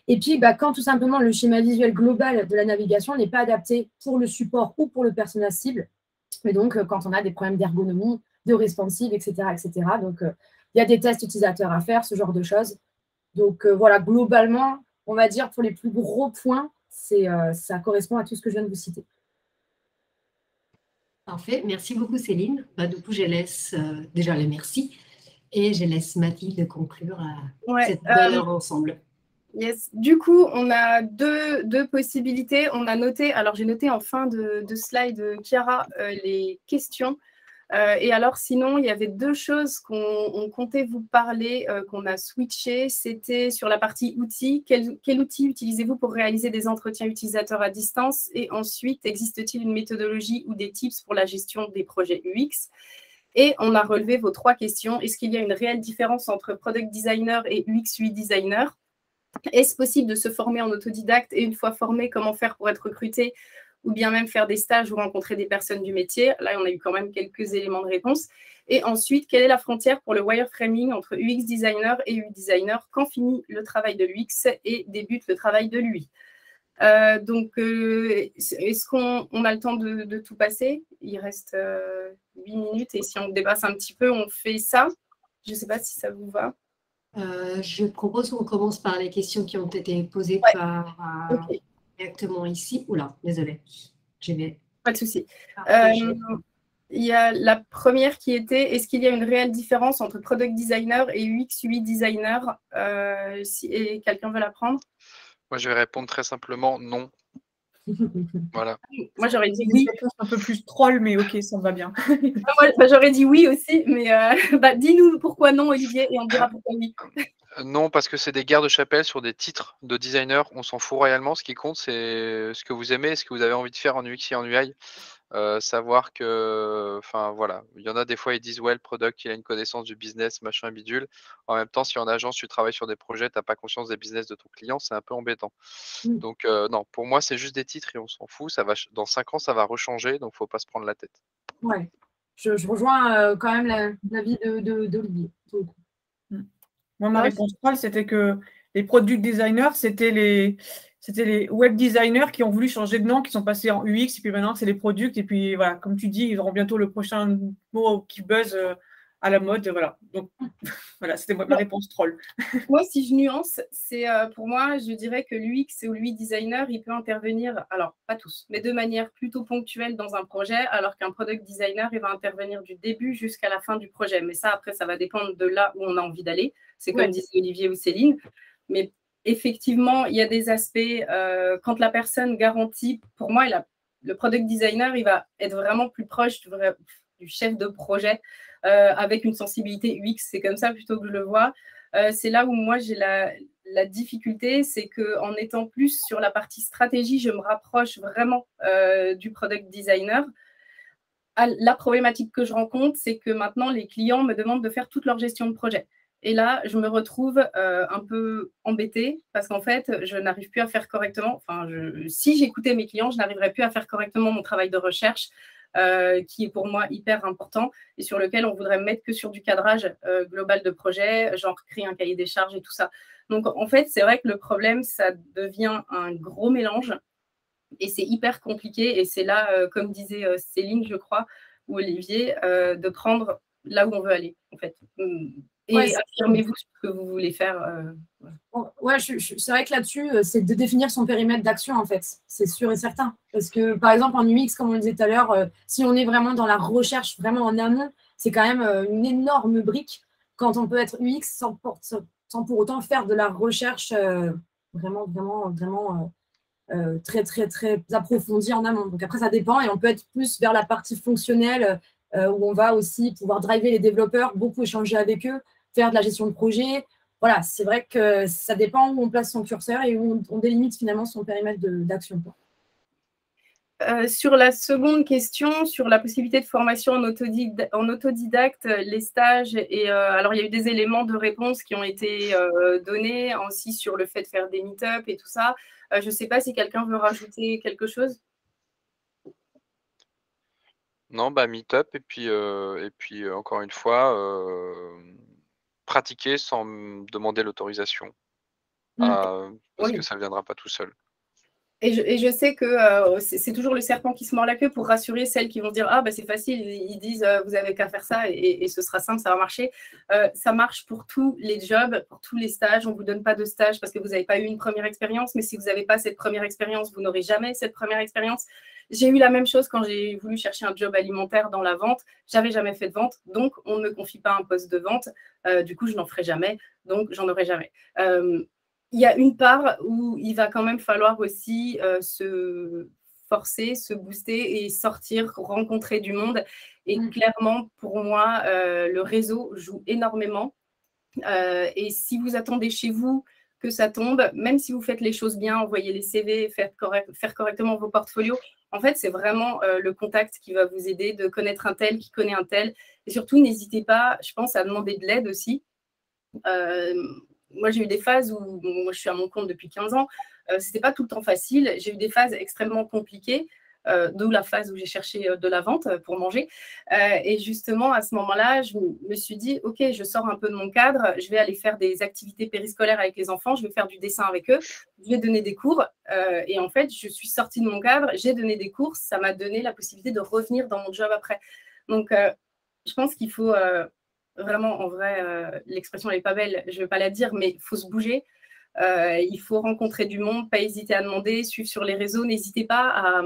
S4: Et puis, quand tout simplement le schéma visuel global de la navigation n'est pas adapté pour le support ou pour le personnage cible, mais donc quand on a des problèmes d'ergonomie, de responsive, etc. etc. Donc, il y a des tests utilisateurs à faire, ce genre de choses. Donc, voilà, globalement, on va dire pour les plus gros points, ça correspond à tout ce que je viens de vous citer.
S1: Parfait, merci beaucoup Céline. Du coup, je laisse déjà les merci et je laisse Mathilde conclure cette belle heure ensemble.
S2: Yes. Du coup, on a deux possibilités. On a noté, alors j'ai noté en fin de slide, Chiara, les questions. Et alors, sinon, il y avait deux choses qu'on comptait vous parler, qu'on a switché. C'était sur la partie outils. Quel outil utilisez-vous pour réaliser des entretiens utilisateurs à distance? Et ensuite, existe-t-il une méthodologie ou des tips pour la gestion des projets UX? Et on a relevé vos trois questions. Est-ce qu'il y a une réelle différence entre product designer et UX UI designer? Est-ce possible de se former en autodidacte? Et une fois formé, comment faire pour être recruté? ou bien même faire des stages ou rencontrer des personnes du métier. Là, on a eu quand même quelques éléments de réponse. Et ensuite, quelle est la frontière pour le wireframing entre UX designer et UI designer? Quand finit le travail de l'UX et débute le travail de l'UI? Est-ce qu'on a le temps de tout passer? Il reste 8 minutes et si on dépasse un petit peu, on fait ça. Je ne sais pas si ça vous va.
S1: Je propose qu'on commence par les questions qui ont été posées directement ici. Oula, désolée.
S2: Pas de souci. Il y a la première qui était, est-ce qu'il y a une réelle différence entre product designer et UX UI designer et quelqu'un veut la prendre?
S3: Moi, je vais répondre très simplement non. Voilà.
S2: Moi, j'aurais dit oui.
S5: Un peu plus troll, mais ok, ça me va bien.
S2: Moi, j'aurais dit oui aussi, mais dis-nous pourquoi non, Olivier, et on dira pourquoi oui.
S3: Non, parce que c'est des guerres de chapelle sur des titres de designers. On s'en fout réellement. Ce qui compte, c'est ce que vous aimez, ce que vous avez envie de faire en UX et en UI. Savoir que, enfin voilà, il y en a des fois, ils disent ouais, le product, il a une connaissance du business, machin bidule. En même temps, si en agence, tu travailles sur des projets, tu n'as pas conscience des business de ton client, c'est un peu embêtant. Donc, non, pour moi, c'est juste des titres et on s'en fout. Ça va, dans 5 ans, ça va rechanger, donc il ne faut pas se prendre la tête.
S4: Ouais, je rejoins quand même l'avis d'Olivier.
S5: Moi, ma réponse troll, c'était que les product designers, c'était les web designers qui ont voulu changer de nom, qui sont passés en UX, et puis maintenant, c'est les products. Et puis, voilà, comme tu dis, ils auront bientôt le prochain mot qui buzz à la mode. Voilà. Donc, voilà, c'était ma réponse troll.
S2: Moi, si je nuance, c'est pour moi, je dirais que l'UX ou l'UI designer, il peut intervenir, alors pas tous, mais de manière plutôt ponctuelle dans un projet, alors qu'un product designer, il va intervenir du début jusqu'à la fin du projet. Mais ça, après, ça va dépendre de là où on a envie d'aller. C'est comme disent Olivier ou Céline. Mais effectivement, il y a des aspects, quand la personne garantit, pour moi, le product designer, il va être vraiment plus proche du chef de projet avec une sensibilité UX. C'est comme ça plutôt que je le vois. C'est là où moi, j'ai la difficulté, c'est qu'en étant plus sur la partie stratégie, je me rapproche vraiment du product designer. La problématique que je rencontre, c'est que maintenant, les clients me demandent de faire toute leur gestion de projet. Et là, je me retrouve un peu embêtée parce qu'en fait, je n'arrive plus à faire correctement. Enfin, si j'écoutais mes clients, je n'arriverais plus à faire correctement mon travail de recherche qui est pour moi hyper important et sur lequel on voudrait mettre que sur du cadrage global de projet, genre créer un cahier des charges et tout ça. Donc, en fait, c'est vrai que le problème, ça devient un gros mélange et c'est hyper compliqué. Et c'est là, comme disait Céline, je crois, ou Olivier, de prendre là où on veut aller, en fait. Et affirmez-vous ce que vous voulez faire.
S4: Ouais, c'est vrai que là-dessus, c'est de définir son périmètre d'action, en fait. C'est sûr et certain. Parce que, par exemple, en UX, comme on le disait tout à l'heure, si on est vraiment dans la recherche, vraiment en amont, c'est quand même une énorme brique quand on peut être UX sans pour autant faire de la recherche vraiment très, très, très approfondie en amont. Donc après, ça dépend et on peut être plus vers la partie fonctionnelle où on va aussi pouvoir driver les développeurs, beaucoup échanger avec eux, faire de la gestion de projet. Voilà, c'est vrai que ça dépend où on place son curseur et où on délimite finalement son périmètre d'action.
S2: Sur la seconde question, sur la possibilité de formation en autodidacte, les stages, et alors il y a eu des éléments de réponse qui ont été donnés aussi sur le fait de faire des meet-up et tout ça. Je ne sais pas si quelqu'un veut rajouter quelque chose.
S3: Non, bah meet-up et puis encore une fois, pratiquer sans demander l'autorisation, parce que ça ne viendra pas tout seul.
S2: Et je sais que c'est toujours le serpent qui se mord la queue pour rassurer celles qui vont dire « Ah, bah, c'est facile, ils disent vous n'avez qu'à faire ça et ce sera simple, ça va marcher. » Ça marche pour tous les jobs, pour tous les stages. On ne vous donne pas de stage parce que vous n'avez pas eu une première expérience, mais si vous n'avez pas cette première expérience, vous n'aurez jamais cette première expérience. J'ai eu la même chose quand j'ai voulu chercher un job alimentaire dans la vente. Je n'avais jamais fait de vente, donc on ne me confie pas un poste de vente. Du coup, je n'en ferai jamais, donc j'en aurai jamais. Il y a une part où il va quand même falloir aussi se forcer, se booster et sortir, rencontrer du monde. Et clairement, pour moi, le réseau joue énormément. Et si vous attendez chez vous que ça tombe, même si vous faites les choses bien, envoyez les CV, faire correctement vos portfolios, en fait, c'est vraiment le contact qui va vous aider de connaître un tel qui connaît un tel. Et surtout, n'hésitez pas, je pense, à demander de l'aide aussi. Moi, j'ai eu des phases où moi, je suis à mon compte depuis 15 ans. Ce n'était pas tout le temps facile. J'ai eu des phases extrêmement compliquées. d'où la phase où j'ai cherché de la vente pour manger. Et justement, à ce moment-là, je me suis dit, OK, je sors un peu de mon cadre, je vais aller faire des activités périscolaires avec les enfants, je vais faire du dessin avec eux, je vais donner des cours. Et en fait, je suis sortie de mon cadre, j'ai donné des cours, ça m'a donné la possibilité de revenir dans mon job après. Donc, je pense qu'il faut vraiment, en vrai, l'expression n'est pas belle, je ne vais pas la dire, mais il faut se bouger. Il faut rencontrer du monde, pas hésiter à demander, suivre sur les réseaux. N'hésitez pas à,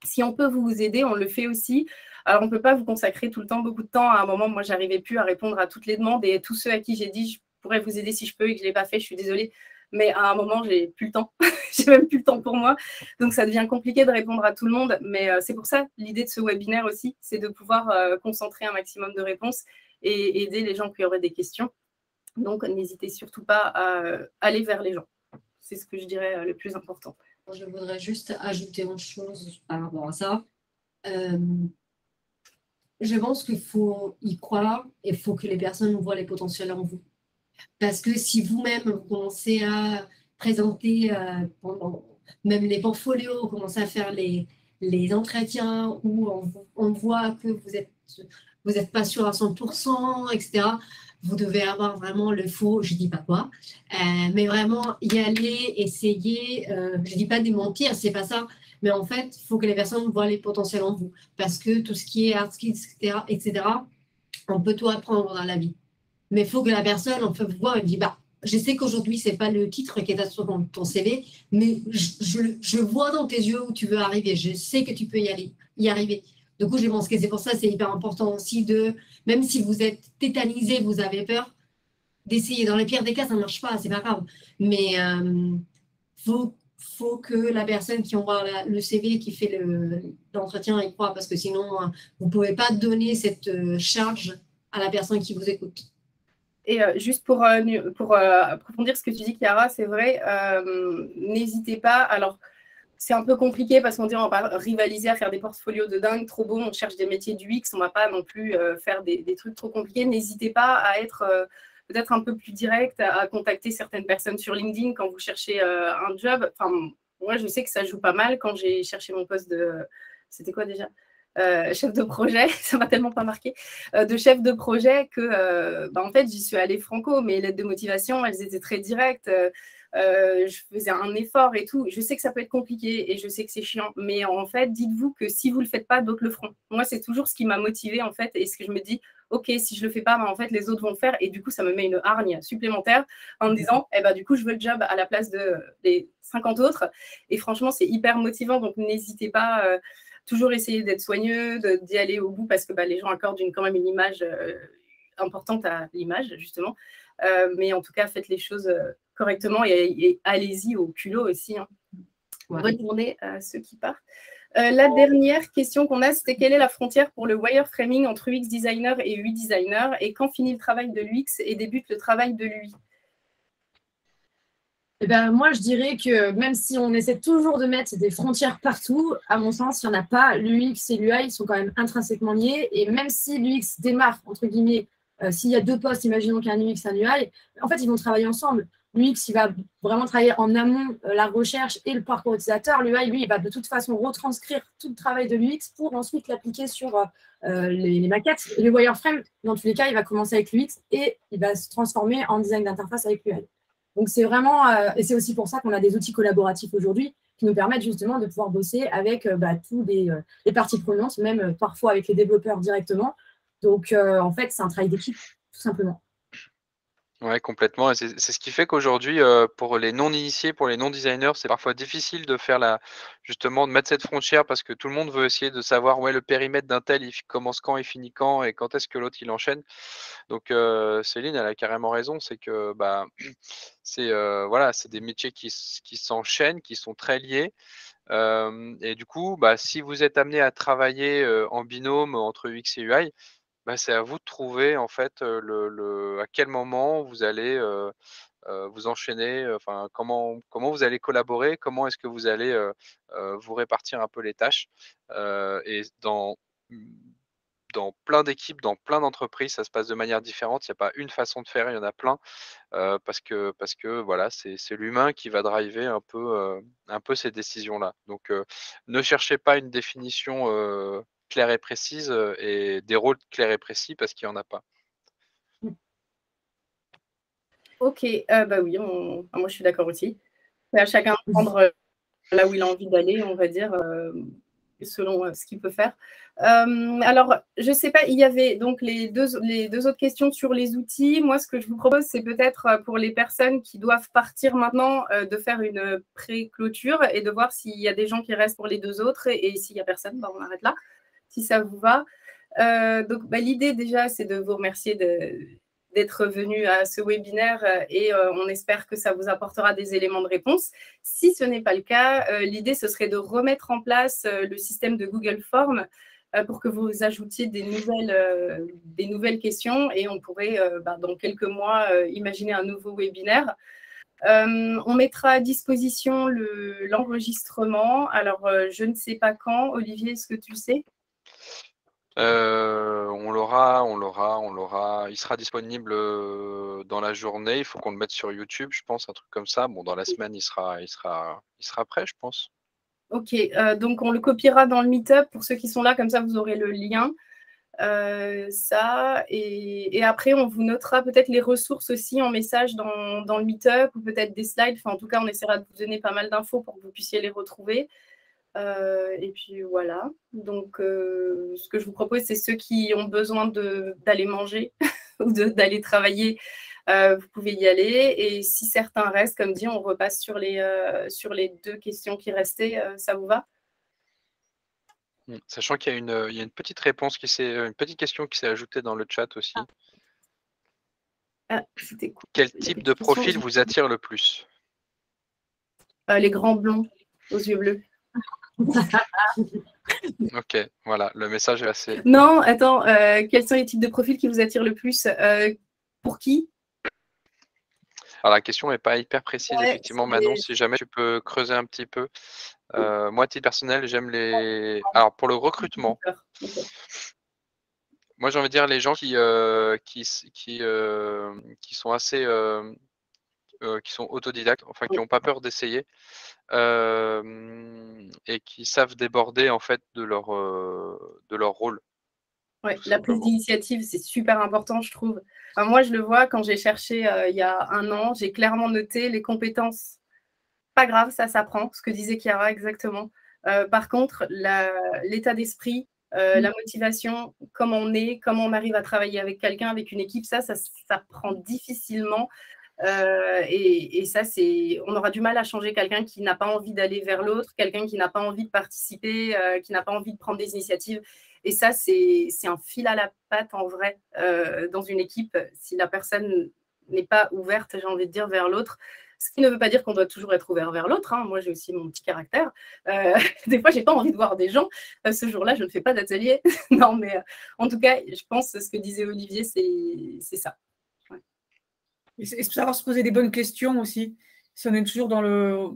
S2: si on peut vous aider, on le fait aussi. Alors, on ne peut pas vous consacrer tout le temps, beaucoup de temps. À un moment, moi, je n'arrivais plus à répondre à toutes les demandes et tous ceux à qui j'ai dit je pourrais vous aider si je peux et que je ne l'ai pas fait, je suis désolée. Mais à un moment, j'ai plus le temps. J'ai même plus le temps pour moi. Donc, ça devient compliqué de répondre à tout le monde. Mais c'est pour ça, l'idée de ce webinaire aussi, c'est de pouvoir concentrer un maximum de réponses et aider les gens qui auraient des questions. Donc, n'hésitez surtout pas à aller vers les gens. C'est ce que je dirais le plus important.
S1: Je voudrais juste ajouter une chose par rapport à ça. Je pense qu'il faut y croire et il faut que les personnes voient les potentiels en vous. Parce que si vous-même, vous commencez à présenter pendant même les portfolios, commencez à faire les entretiens où on voit que vous êtes pas sûr à 100%, etc., vous devez avoir vraiment le faux, je dis pas quoi, mais vraiment y aller, essayer, je dis pas démentir, c'est pas ça, mais en fait, il faut que les personnes voient les potentiels en vous, parce que tout ce qui est hard skills, etc., on peut tout apprendre dans la vie. Mais il faut que la personne, on peut voir, elle dit, bah, je sais qu'aujourd'hui, ce n'est pas le titre qui est sur ton CV, mais je vois dans tes yeux où tu veux arriver. Je sais que tu peux y arriver. Du coup, je pense que c'est pour ça, c'est hyper important aussi de, même si vous êtes tétanisé, vous avez peur, d'essayer. Dans les pires des cas, ça ne marche pas, c'est pas grave. Mais faut que la personne qui envoie le CV, qui fait l'entretien, y croit, parce que sinon, vous ne pouvez pas donner cette charge à la personne qui vous écoute.
S2: Et juste pour approfondir ce que tu dis, Chiara, c'est vrai, n'hésitez pas. Alors, c'est un peu compliqué parce qu'on dit on va pas rivaliser à faire des portfolios de dingue, trop beaux, on cherche des métiers du X, on ne va pas non plus faire des trucs trop compliqués. N'hésitez pas à être peut-être un peu plus direct, à contacter certaines personnes sur LinkedIn quand vous cherchez un job. Enfin, moi, je sais que ça joue pas mal quand j'ai cherché mon poste de... C'était quoi déjà chef de projet, ça m'a tellement pas marqué, de chef de projet que, en fait, j'y suis allée franco. Mes lettres de motivation, elles étaient très directes. Je faisais un effort et tout. Je sais que ça peut être compliqué et je sais que c'est chiant, mais en fait, dites-vous que si vous le faites pas, d'autres le feront. Moi, c'est toujours ce qui m'a motivée en fait, et ce que je me dis, ok, si je le fais pas, en fait, les autres vont le faire, et du coup, ça me met une hargne supplémentaire en me disant, du coup, je veux le job à la place des 50 autres. Et franchement, c'est hyper motivant, donc n'hésitez pas. Toujours essayer d'être soigneux, d'y aller au bout, parce que les gens accordent quand même une image importante à l'image, justement. Mais en tout cas, faites les choses correctement et allez-y au culot aussi. Hein. Ouais. Bonne journée à ceux qui partent. La dernière question qu'on a, c'était quelle est la frontière pour le wireframing entre UX designer et UI designer, et quand finit le travail de l'UX et débute le travail de l'UI?
S4: Moi, je dirais que même si on essaie toujours de mettre des frontières partout, à mon sens, il n'y en a pas. L'UX et l'UI sont quand même intrinsèquement liés. Et même si l'UX démarre, entre guillemets, s'il y a deux postes, imaginons qu'il y a un UX et un UI, en fait, ils vont travailler ensemble. L'UX, il va vraiment travailler en amont la recherche et le parcours utilisateur. L'UI, lui, il va de toute façon retranscrire tout le travail de l'UX pour ensuite l'appliquer sur les maquettes. Et le wireframe, dans tous les cas, il va commencer avec l'UX et il va se transformer en design d'interface avec l'UI. Donc, c'est vraiment, et c'est aussi pour ça qu'on a des outils collaboratifs aujourd'hui qui nous permettent justement de pouvoir bosser avec tous les parties prenantes, même parfois avec les développeurs directement. Donc, en fait, c'est un travail d'équipe, tout simplement.
S3: Ouais, complètement. Et c'est ce qui fait qu'aujourd'hui, pour les non-initiés, pour les non-designers, c'est parfois difficile de faire justement, de mettre cette frontière, parce que tout le monde veut essayer de savoir le périmètre d'un tel, il commence quand, il finit quand, et quand est-ce que l'autre il enchaîne. Donc Céline, elle a carrément raison, c'est que c'est des métiers qui s'enchaînent, qui sont très liés. Et du coup, si vous êtes amené à travailler en binôme entre UX et UI, c'est à vous de trouver en fait à quel moment vous allez vous enchaîner, enfin comment vous allez collaborer, comment est-ce que vous allez vous répartir un peu les tâches, et dans plein d'équipes, dans plein d'entreprises, ça se passe de manière différente. Il n'y a pas une façon de faire, il y en a plein. Parce que voilà, c'est l'humain qui va driver un peu ces décisions-là. Donc, ne cherchez pas une définition claire et précise et des rôles clairs et précis parce qu'il n'y en a pas.
S2: Ok, bah oui, moi je suis d'accord aussi. C'est à chacun de prendre là où il a envie d'aller, on va dire, selon ce qu'il peut faire. Alors, je ne sais pas, il y avait donc les deux autres questions sur les outils. Moi, ce que je vous propose, c'est peut-être pour les personnes qui doivent partir maintenant, de faire une pré-clôture et de voir s'il y a des gens qui restent pour les deux autres. Et s'il n'y a personne, bah, on arrête là, si ça vous va. Donc, bah, l'idée déjà, c'est de vous remercier d'être venu à ce webinaire et on espère que ça vous apportera des éléments de réponse. Si ce n'est pas le cas, l'idée, ce serait de remettre en place le système de Google Forms pour que vous ajoutiez des nouvelles questions et on pourrait, dans quelques mois, imaginer un nouveau webinaire. On mettra à disposition l'enregistrement. Alors, je ne sais pas quand. Olivier, est-ce que tu le sais ?
S3: On l'aura. Il sera disponible dans la journée. Il faut qu'on le mette sur YouTube, je pense, un truc comme ça. Bon, dans la semaine, il sera prêt, je pense.
S2: Ok, donc on le copiera dans le Meetup pour ceux qui sont là, comme ça vous aurez le lien. Ça, et après, on vous notera peut-être les ressources aussi en message dans le Meetup ou peut-être des slides. Enfin, en tout cas, on essaiera de vous donner pas mal d'infos pour que vous puissiez les retrouver. Et puis voilà, donc ce que je vous propose, c'est ceux qui ont besoin d'aller manger ou d'aller travailler, vous pouvez y aller. Et si certains restent, comme dit, on repasse sur les 2 questions qui restaient. Ça vous va ?
S3: Sachant qu'il y a une petite réponse une petite question qui s'est ajoutée dans le chat aussi.
S2: C'était cool.
S3: Quel type de profil vous attire le plus ?
S2: Les grands blonds aux yeux bleus.
S3: Ok, voilà, le message est passé.
S2: Non, attends, quels sont les types de profils qui vous attirent le plus ? Pour qui ?
S3: Alors, la question n'est pas hyper précise,
S2: Ouais,
S3: effectivement, Manon, si jamais tu peux creuser un petit peu. Moi, à titre personnel, j'aime les… Alors, pour le recrutement,
S2: Okay.
S3: moi, j'ai envie de dire les gens qui sont assez… qui sont autodidactes, enfin, qui n'ont pas peur d'essayer et qui savent déborder, en fait, de leur rôle.
S2: Ouais, la prise d'initiative, c'est super important, je trouve. Enfin, moi, je le vois quand j'ai cherché il y a 1 an, j'ai clairement noté les compétences. Pas grave, ça s'apprend, ce que disait Chiara exactement. Par contre, l'état d'esprit, la motivation, comment on est, comment on arrive à travailler avec quelqu'un, avec une équipe, ça prend difficilement. Et ça, on aura du mal à changer quelqu'un qui n'a pas envie d'aller vers l'autre, quelqu'un qui n'a pas envie de participer, qui n'a pas envie de prendre des initiatives. Et ça, c'est un fil à la patte en vrai dans une équipe. Si la personne n'est pas ouverte, j'ai envie de dire, vers l'autre, ce qui ne veut pas dire qu'on doit toujours être ouvert vers l'autre. Hein. Moi, j'ai aussi mon petit caractère. Des fois, je n'ai pas envie de voir des gens. Ce jour-là, je ne fais pas d'atelier. Non, mais en tout cas, je pense que ce que disait Olivier, c'est ça.
S5: Et savoir se poser des bonnes questions aussi. Si on est toujours dans le…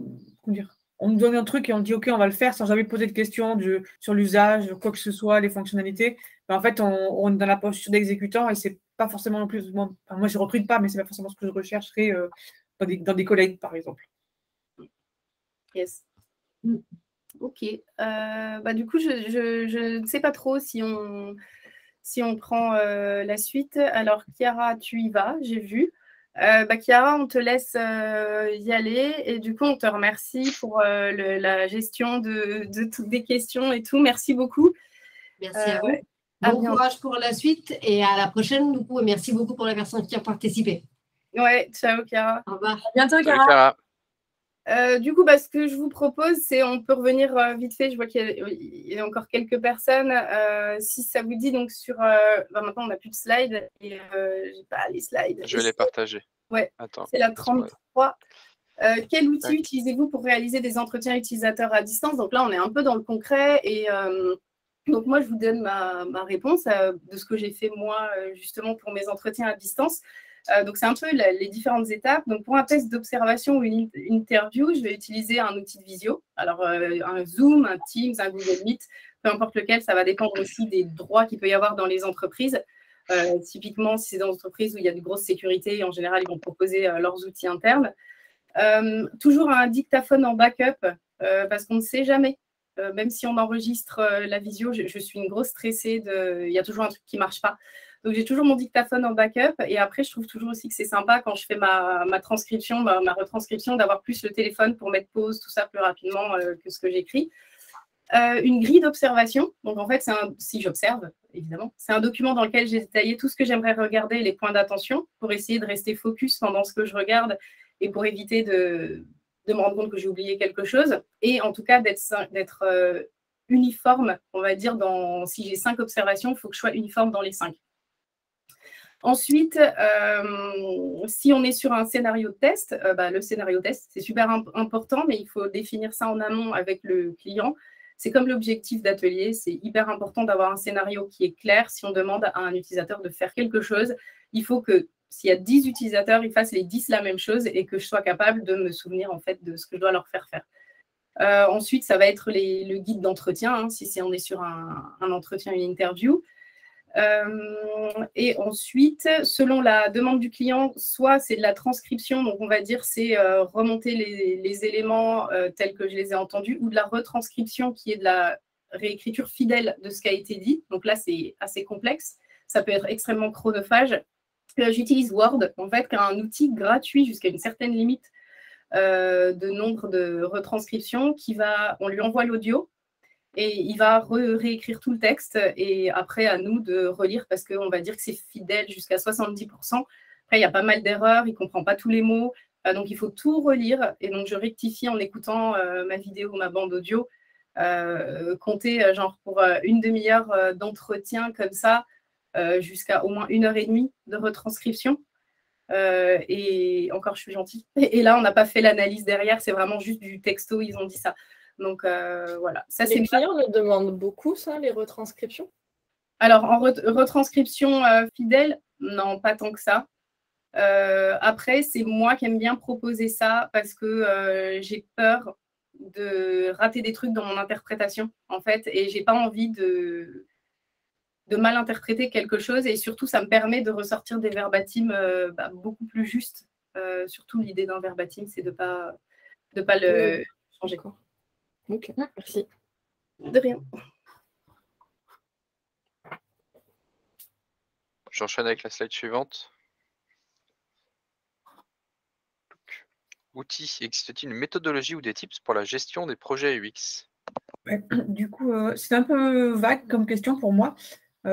S5: Comment dire ? On nous donne un truc et on dit OK, on va le faire sans jamais poser de questions sur l'usage, quoi que ce soit, les fonctionnalités. Mais en fait, on est dans la posture d'exécutant et c'est pas forcément non plus… moi, je ne recrute pas, mais c'est pas forcément ce que je rechercherais dans des collègues, par exemple.
S2: Yes. Ok. Du coup, je ne sais pas trop si on prend la suite. Alors, Chiara, tu y vas, j'ai vu. Chiara, on te laisse y aller et du coup, on te remercie pour la gestion de toutes les questions et tout. Merci beaucoup.
S1: Merci à vous. Bon courage pour la suite et à la prochaine. Du coup, merci beaucoup pour les personnes qui ont participé.
S2: Ouais, ciao Chiara.
S1: Au revoir.
S4: À bientôt,
S3: Salut,
S4: Chiara.
S2: Du coup, ce que je vous propose, c'est on peut revenir vite fait. Je vois qu'il y a encore quelques personnes. Si ça vous dit, donc sur… maintenant, on n'a plus de slides et j'ai pas les slides.
S3: Je vais les partager.
S2: Ouais,
S3: attends,
S2: c'est la 33. Quel outil utilisez-vous pour réaliser des entretiens utilisateurs à distance? Donc là, on est un peu dans le concret et donc moi, je vous donne ma réponse de ce que j'ai fait moi, justement, pour mes entretiens à distance. Donc, c'est un peu les différentes étapes. Donc, pour un test d'observation ou une interview, je vais utiliser un outil de visio. Alors, un Zoom, un Teams, un Google Meet, peu importe lequel, ça va dépendre aussi des droits qu'il peut y avoir dans les entreprises. Typiquement, si c'est dans des entreprises où il y a de grosses sécurités, en général, ils vont proposer leurs outils internes. Toujours un dictaphone en backup, parce qu'on ne sait jamais. Même si on enregistre la visio, je suis une grosse stressée. Il y a toujours un truc qui ne marche pas. Donc, j'ai toujours mon dictaphone en backup. Et après, je trouve toujours aussi que c'est sympa quand je fais ma transcription, ma retranscription, d'avoir plus le téléphone pour mettre pause, tout ça plus rapidement que ce que j'écris. Une grille d'observation. Donc, en fait, si j'observe, évidemment, c'est un document dans lequel j'ai détaillé tout ce que j'aimerais regarder, les points d'attention, pour essayer de rester focus pendant ce que je regarde et pour éviter de me rendre compte que j'ai oublié quelque chose. Et en tout cas, d'être uniforme, on va dire, si j'ai 5 observations, il faut que je sois uniforme dans les 5. Ensuite, si on est sur un scénario de test, le scénario test, c'est super important, mais il faut définir ça en amont avec le client. C'est comme l'objectif d'atelier, c'est hyper important d'avoir un scénario qui est clair. Si on demande à un utilisateur de faire quelque chose, il faut que s'il y a 10 utilisateurs, ils fassent les 10 la même chose et que je sois capable de me souvenir en fait de ce que je dois leur faire faire. Ensuite, ça va être le guide d'entretien, si on est sur un entretien, une interview. Et ensuite, selon la demande du client, soit c'est de la transcription, donc on va dire c'est remonter les éléments tels que je les ai entendus, ou de la retranscription qui est de la réécriture fidèle de ce qui a été dit. Donc là, c'est assez complexe. Ça peut être extrêmement chronophage. J'utilise Word, en fait, qui est un outil gratuit jusqu'à une certaine limite de nombre de retranscriptions. On lui envoie l'audio et il va réécrire tout le texte. Et après, à nous de relire parce qu'on va dire que c'est fidèle jusqu'à 70%. Après, il y a pas mal d'erreurs, il ne comprend pas tous les mots. Donc, il faut tout relire. Et donc, je rectifie en écoutant ma vidéo ou ma bande audio. Compter genre pour une demi-heure d'entretien comme ça, jusqu'à au moins 1h30 de retranscription. Et encore, je suis gentille. Et là, on n'a pas fait l'analyse derrière, c'est vraiment juste du texto, ils ont dit ça. Donc, voilà. Ça,
S7: les clients le demandent beaucoup, ça, les retranscriptions?
S2: Alors, en retranscription fidèle, non, pas tant que ça. Après, c'est moi qui aime bien proposer ça parce que j'ai peur de rater des trucs dans mon interprétation, en fait, et j'ai pas envie de mal interpréter quelque chose, et surtout ça me permet de ressortir des verbatim beaucoup plus justes. Surtout l'idée d'un verbatim, c'est de pas le changer.
S7: Ok, merci.
S2: De rien.
S3: J'enchaîne avec la slide suivante. Outils, existe-t-il une méthodologie ou des tips pour la gestion des projets UX?
S5: Ouais. Du coup, c'est un peu vague comme question pour moi.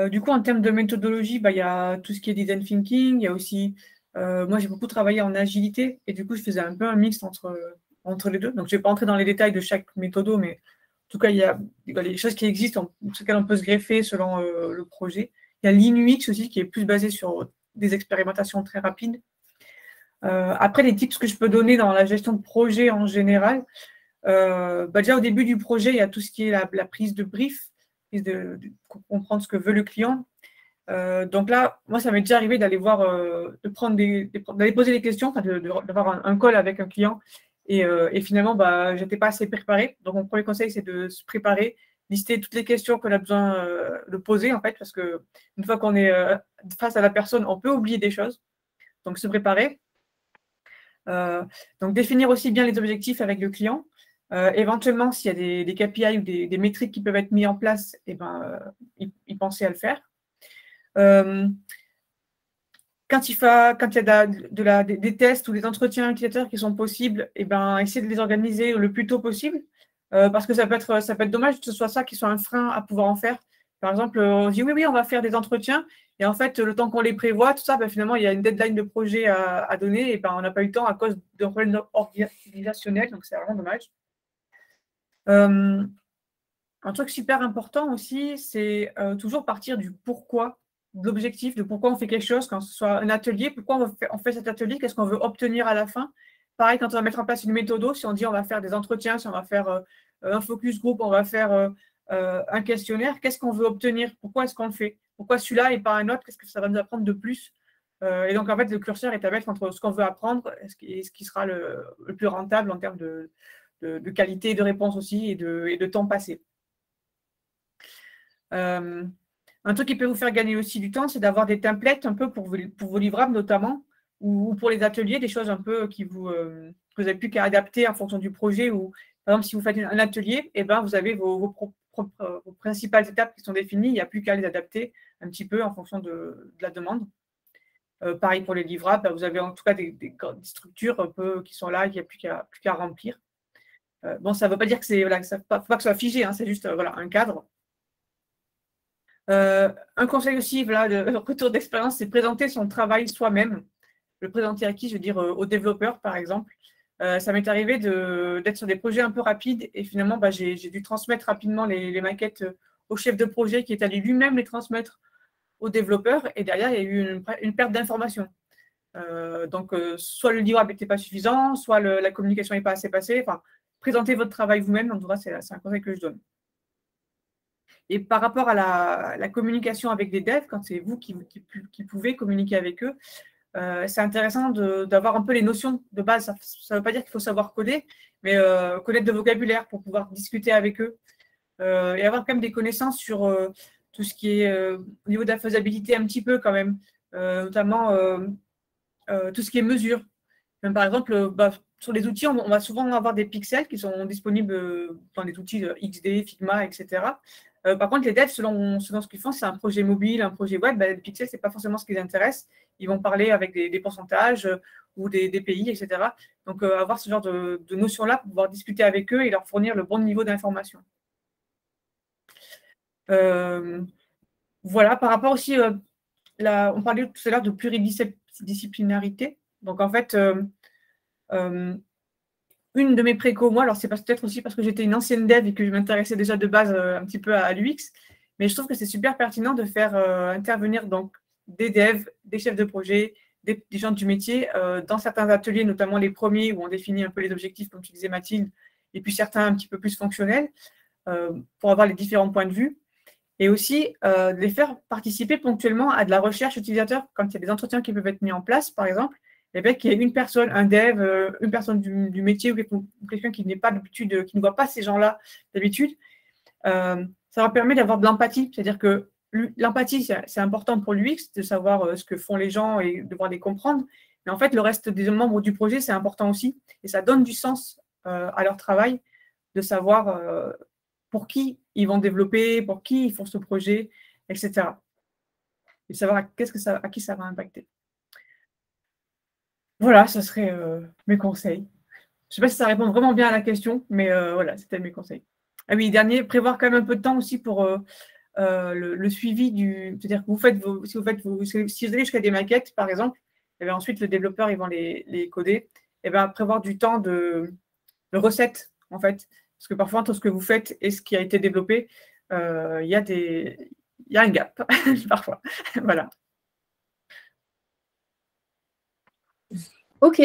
S5: Du coup, en termes de méthodologie, il y a tout ce qui est design thinking. Il y a aussi, moi, j'ai beaucoup travaillé en agilité et du coup, je faisais un peu un mix entre les deux. Donc, je ne vais pas entrer dans les détails de chaque méthode, mais en tout cas, il y a les choses qui existent, sur lesquelles on peut se greffer selon le projet. Il y a l'InUX aussi, qui est plus basé sur des expérimentations très rapides. Après, les tips que je peux donner dans la gestion de projet en général, déjà au début du projet, il y a tout ce qui est la prise de brief, de comprendre ce que veut le client. Donc là, moi, ça m'est déjà arrivé d'aller voir, d'aller poser des questions, d'avoir un call avec un client. Et finalement, je n'étais pas assez préparée. Donc, mon premier conseil, c'est de se préparer, lister toutes les questions qu'on a besoin de poser, en fait, parce qu'une fois qu'on est face à la personne, on peut oublier des choses. Donc, se préparer. Donc, définir aussi bien les objectifs avec le client. Éventuellement, s'il y a des KPI ou des métriques qui peuvent être mis en place, y penser à le faire. Quand il y a des tests ou des entretiens utilisateurs qui sont possibles, essayer de les organiser le plus tôt possible, parce que ça peut être dommage que ce soit ça qui soit un frein à pouvoir en faire. Par exemple, on dit oui, on va faire des entretiens, et en fait, le temps qu'on les prévoit, tout ça, finalement, il y a une deadline de projet à donner, et on n'a pas eu le temps à cause d'un problème organisationnel, donc c'est vraiment dommage. Un truc super important aussi, c'est toujours partir du pourquoi, de l'objectif, de pourquoi on fait quelque chose, quand ce soit un atelier, pourquoi on fait cet atelier, qu'est-ce qu'on veut obtenir à la fin. Pareil, quand on va mettre en place une méthode, si on dit on va faire des entretiens, si on va faire un focus group, on va faire un questionnaire, qu'est-ce qu'on veut obtenir, pourquoi est-ce qu'on le fait, pourquoi celui-là et pas un autre, qu'est-ce que ça va nous apprendre de plus. Et donc, en fait, le curseur est à mettre entre ce qu'on veut apprendre et ce qui sera le plus rentable en termes de qualité de réponse aussi et de temps passé. Un truc qui peut vous faire gagner aussi du temps, c'est d'avoir des templates un peu pour vos livrables notamment, ou pour les ateliers, des choses un peu que vous n'avez plus qu'à adapter en fonction du projet. Ou, par exemple, si vous faites un atelier, eh ben, vous avez vos principales étapes qui sont définies, il n'y a plus qu'à les adapter un petit peu en fonction de la demande. Pareil pour les livrables, vous avez en tout cas des structures un peu qui sont là, il n'y a plus qu'à remplir. Bon, ça ne veut pas dire que c'est, voilà, faut pas que ce soit figé, hein, c'est juste voilà, un cadre. Un conseil aussi, voilà, de retour d'expérience, c'est présenter son travail soi-même. Le présenter à qui? Je veux dire aux développeurs, par exemple. Ça m'est arrivé d'être sur des projets un peu rapides et finalement, j'ai dû transmettre rapidement les maquettes au chef de projet qui est allé lui-même les transmettre aux développeurs et derrière, il y a eu une perte d'information. Donc, soit le livrable n'était pas suffisant, soit la communication n'est pas assez passée. Enfin, présentez votre travail vous-même, en tout cas, c'est un conseil que je donne. Et par rapport à la communication avec des devs, quand c'est vous qui pouvez communiquer avec eux, c'est intéressant d'avoir un peu les notions de base. Ça ne veut pas dire qu'il faut savoir coder, mais connaître de vocabulaire pour pouvoir discuter avec eux et avoir quand même des connaissances sur tout ce qui est au niveau de la faisabilité un petit peu quand même, notamment tout ce qui est mesure. Même par exemple, sur les outils, on va souvent avoir des pixels qui sont disponibles dans les outils XD, Figma, etc. Par contre, les devs, selon ce qu'ils font, c'est un projet mobile, un projet web, les pixels, ce n'est pas forcément ce qui les intéresse. Ils vont parler avec des pourcentages ou des pays, etc. Donc, avoir ce genre de notions-là pour pouvoir discuter avec eux et leur fournir le bon niveau d'information. Voilà, par rapport aussi, on parlait tout à l'heure de pluridisciplinarité. Donc, en fait, une de mes précaux, moi, alors c'est peut-être aussi parce que j'étais une ancienne dev et que je m'intéressais déjà de base un petit peu à l'UX, mais je trouve que c'est super pertinent de faire intervenir donc des devs, des chefs de projet, des gens du métier dans certains ateliers, notamment les premiers où on définit un peu les objectifs, comme tu disais Mathilde, et puis certains un petit peu plus fonctionnels pour avoir les différents points de vue. Et aussi de les faire participer ponctuellement à de la recherche utilisateur quand il y a des entretiens qui peuvent être mis en place, par exemple. Eh bien, qu'il y ait une personne, un dev, une personne du métier ou quelqu'un qui n'est pas d'habitude, qui ne voit pas ces gens-là d'habitude, ça leur permet d'avoir de l'empathie. C'est-à-dire que l'empathie, c'est important pour l'UX, de savoir ce que font les gens et de devoir les comprendre. Mais en fait, le reste des membres du projet, c'est important aussi. Et ça donne du sens à leur travail, de savoir pour qui ils vont développer, pour qui ils font ce projet, etc. Et de savoir à qui ça va impacter. Voilà, ce serait mes conseils. Je ne sais pas si ça répond vraiment bien à la question, mais voilà, c'était mes conseils. Ah oui, dernier, prévoir quand même un peu de temps aussi pour le suivi du. C'est-à-dire que si vous allez jusqu'à des maquettes, par exemple, et bien ensuite le développeur, ils vont les coder, et bien prévoir du temps de recette, en fait. Parce que parfois, entre ce que vous faites et ce qui a été développé, il y a un gap, parfois. Voilà.
S2: Ok,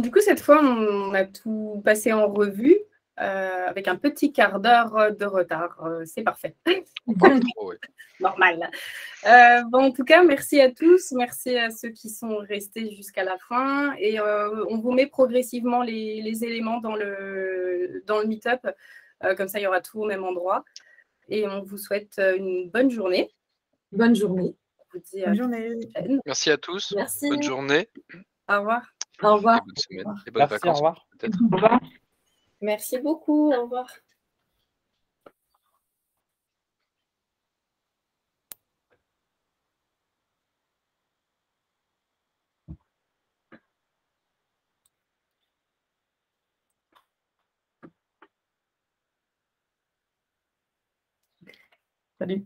S2: du coup, cette fois, on a tout passé en revue avec un petit quart d'heure de retard. C'est parfait. Normal. En tout cas, merci à tous. Merci à ceux qui sont restés jusqu'à la fin. Et on vous met progressivement les éléments dans le meet-up. Comme ça, il y aura tout au même endroit. Et on vous souhaite une bonne journée.
S4: Bonne journée.
S2: On vous dit
S5: bonne journée.
S3: Merci à tous.
S4: Merci.
S3: Bonne journée.
S2: Au revoir.
S4: Au revoir.
S3: Et bonne semaine. Et bonnes vacances,
S5: au revoir.
S3: peut-être.
S5: Au revoir.
S7: Merci beaucoup. Au revoir.
S5: Salut.